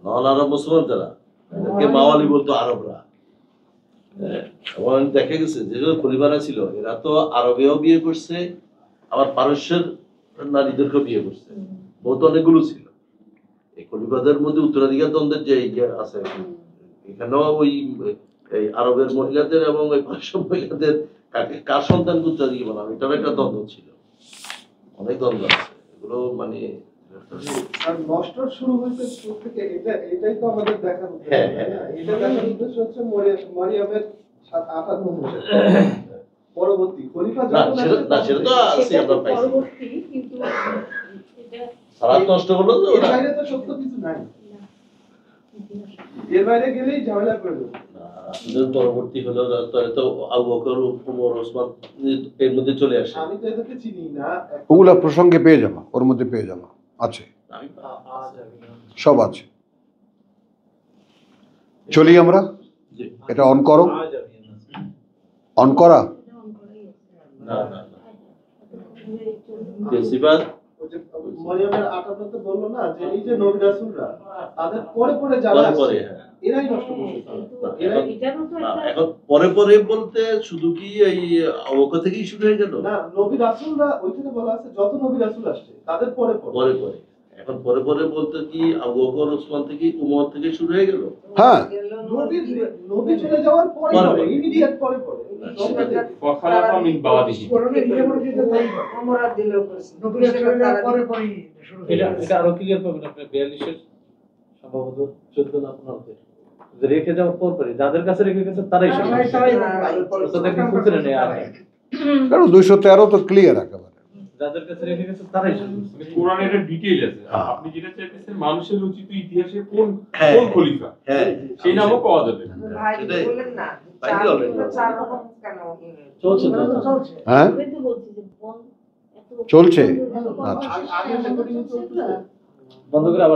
নন আরব মুসলমান যারা এদেরকে মাওয়ালি বলতো আরবরা। এবং দেখা গেছে যেগুলো খলিফারা ছিল এরা তো আরবেও বিয়ে করছে, আবার পারস্যের নারীদেরকেও বিয়ে করছে, বহুত অনেকগুলো ছিল। এই খলিফাদের মধ্যে উত্তরাধিকার দ্বন্দ্বের যে ইয়ে আছে, এখানেও ওই এই আরবের মহিলাদের এবং ওই পারস্য মহিলাদের কার সন্তান উত্তরাধিকার বানাবে এটার একটা দ্বন্দ্ব ছিল, অনেক দ্বন্দ্ব আছে এগুলো মানে। আর নষ্ট শুরু হয়েছে থেকে এটাই তো আমাদের দেখার উদ্দেশ্য, হ্যাঁ, তাই না? হ্যাঁ। এটা দেখার উদ্দেশ্য হচ্ছে মারিয়ামের 58 বছর পরবর্তী খলিফা না যখন সেটা তো আছে, আমরা পাইছি। পরবর্তী, কিন্তু এটা সালাত নষ্ট হলো তো এর ওরা। বাইরে তো সত্য কিছু নাই, এর বাইরে গেলেই ঝামেলা করে দেবে। রাসূলের পরবর্তী হলো তো আবু বকর, ওমর, ওসমান এর মধ্যে চলে আসে। আমি তো এদেরকে চিনি না। ওগুলা প্রসঙ্গে পেয়ে যাবা, ওর মধ্যে পেয়ে যাবা, আছে, আমি সব আছে। চলি আমরা, জি। এটা অন করো, অন করা। না না না বেশিরভাগ ওই যে মারিয়ামের 58 তে বললো না যে এই যে নবী রাসূলরা তাদের পরে পরে যারা পরে আসছে, পরে হ্যাঁ। এরাই নষ্ট করছে। এটারও তো না, একটা এখন পরে পরে বলতে শুধু কি এই আবু বকর থেকেই শুরু হয়ে গেল? না, নবী রাসূলরা ওইখানে বলা আছে যত নবী রাসূল আসছে তাদের পরে পরে। পরে পরে এখন পরে পরে বলতে কি আবু বকর, ওসমান থেকে, উমর থেকে শুরু হয়ে গেল? হ্যাঁ, নবী চলে যাওয়ার পরে পরে পরে, পরে। ইমিডিয়েট পরে পরে। وخلق من بعده এটা আরো ক্লিয়ার পাবেন আপনি 42-এর সম্ভবত 14 না 15 যে রেখে যাওয়ার পর পরে যাদের কাছে রেখে গেছে তারাই সব ওদের কাছে খুঁজে নেই আর কারণ 213 তো ক্লিয়ার একেবারে। যাদের কাছে রেখে গেছে তারাই সব কোরআনের একটা ডিটেইল আছে। আপনি যেটা চাইতেছেন মানুষের রচিত ইতিহাসে কোন হ্যাঁ। কোন খলিফা হ্যাঁ সেই নামও পাওয়া যাবে। ভাই সেটাই। বললেন না বাইরে হবে না। চার রকম কেন চলছে হ্যাঁ, আমি তো বলছি যে চলছে? এত আচ্ছা। আগের রেকর্ডিং চলছে। বন্ধ করে আবার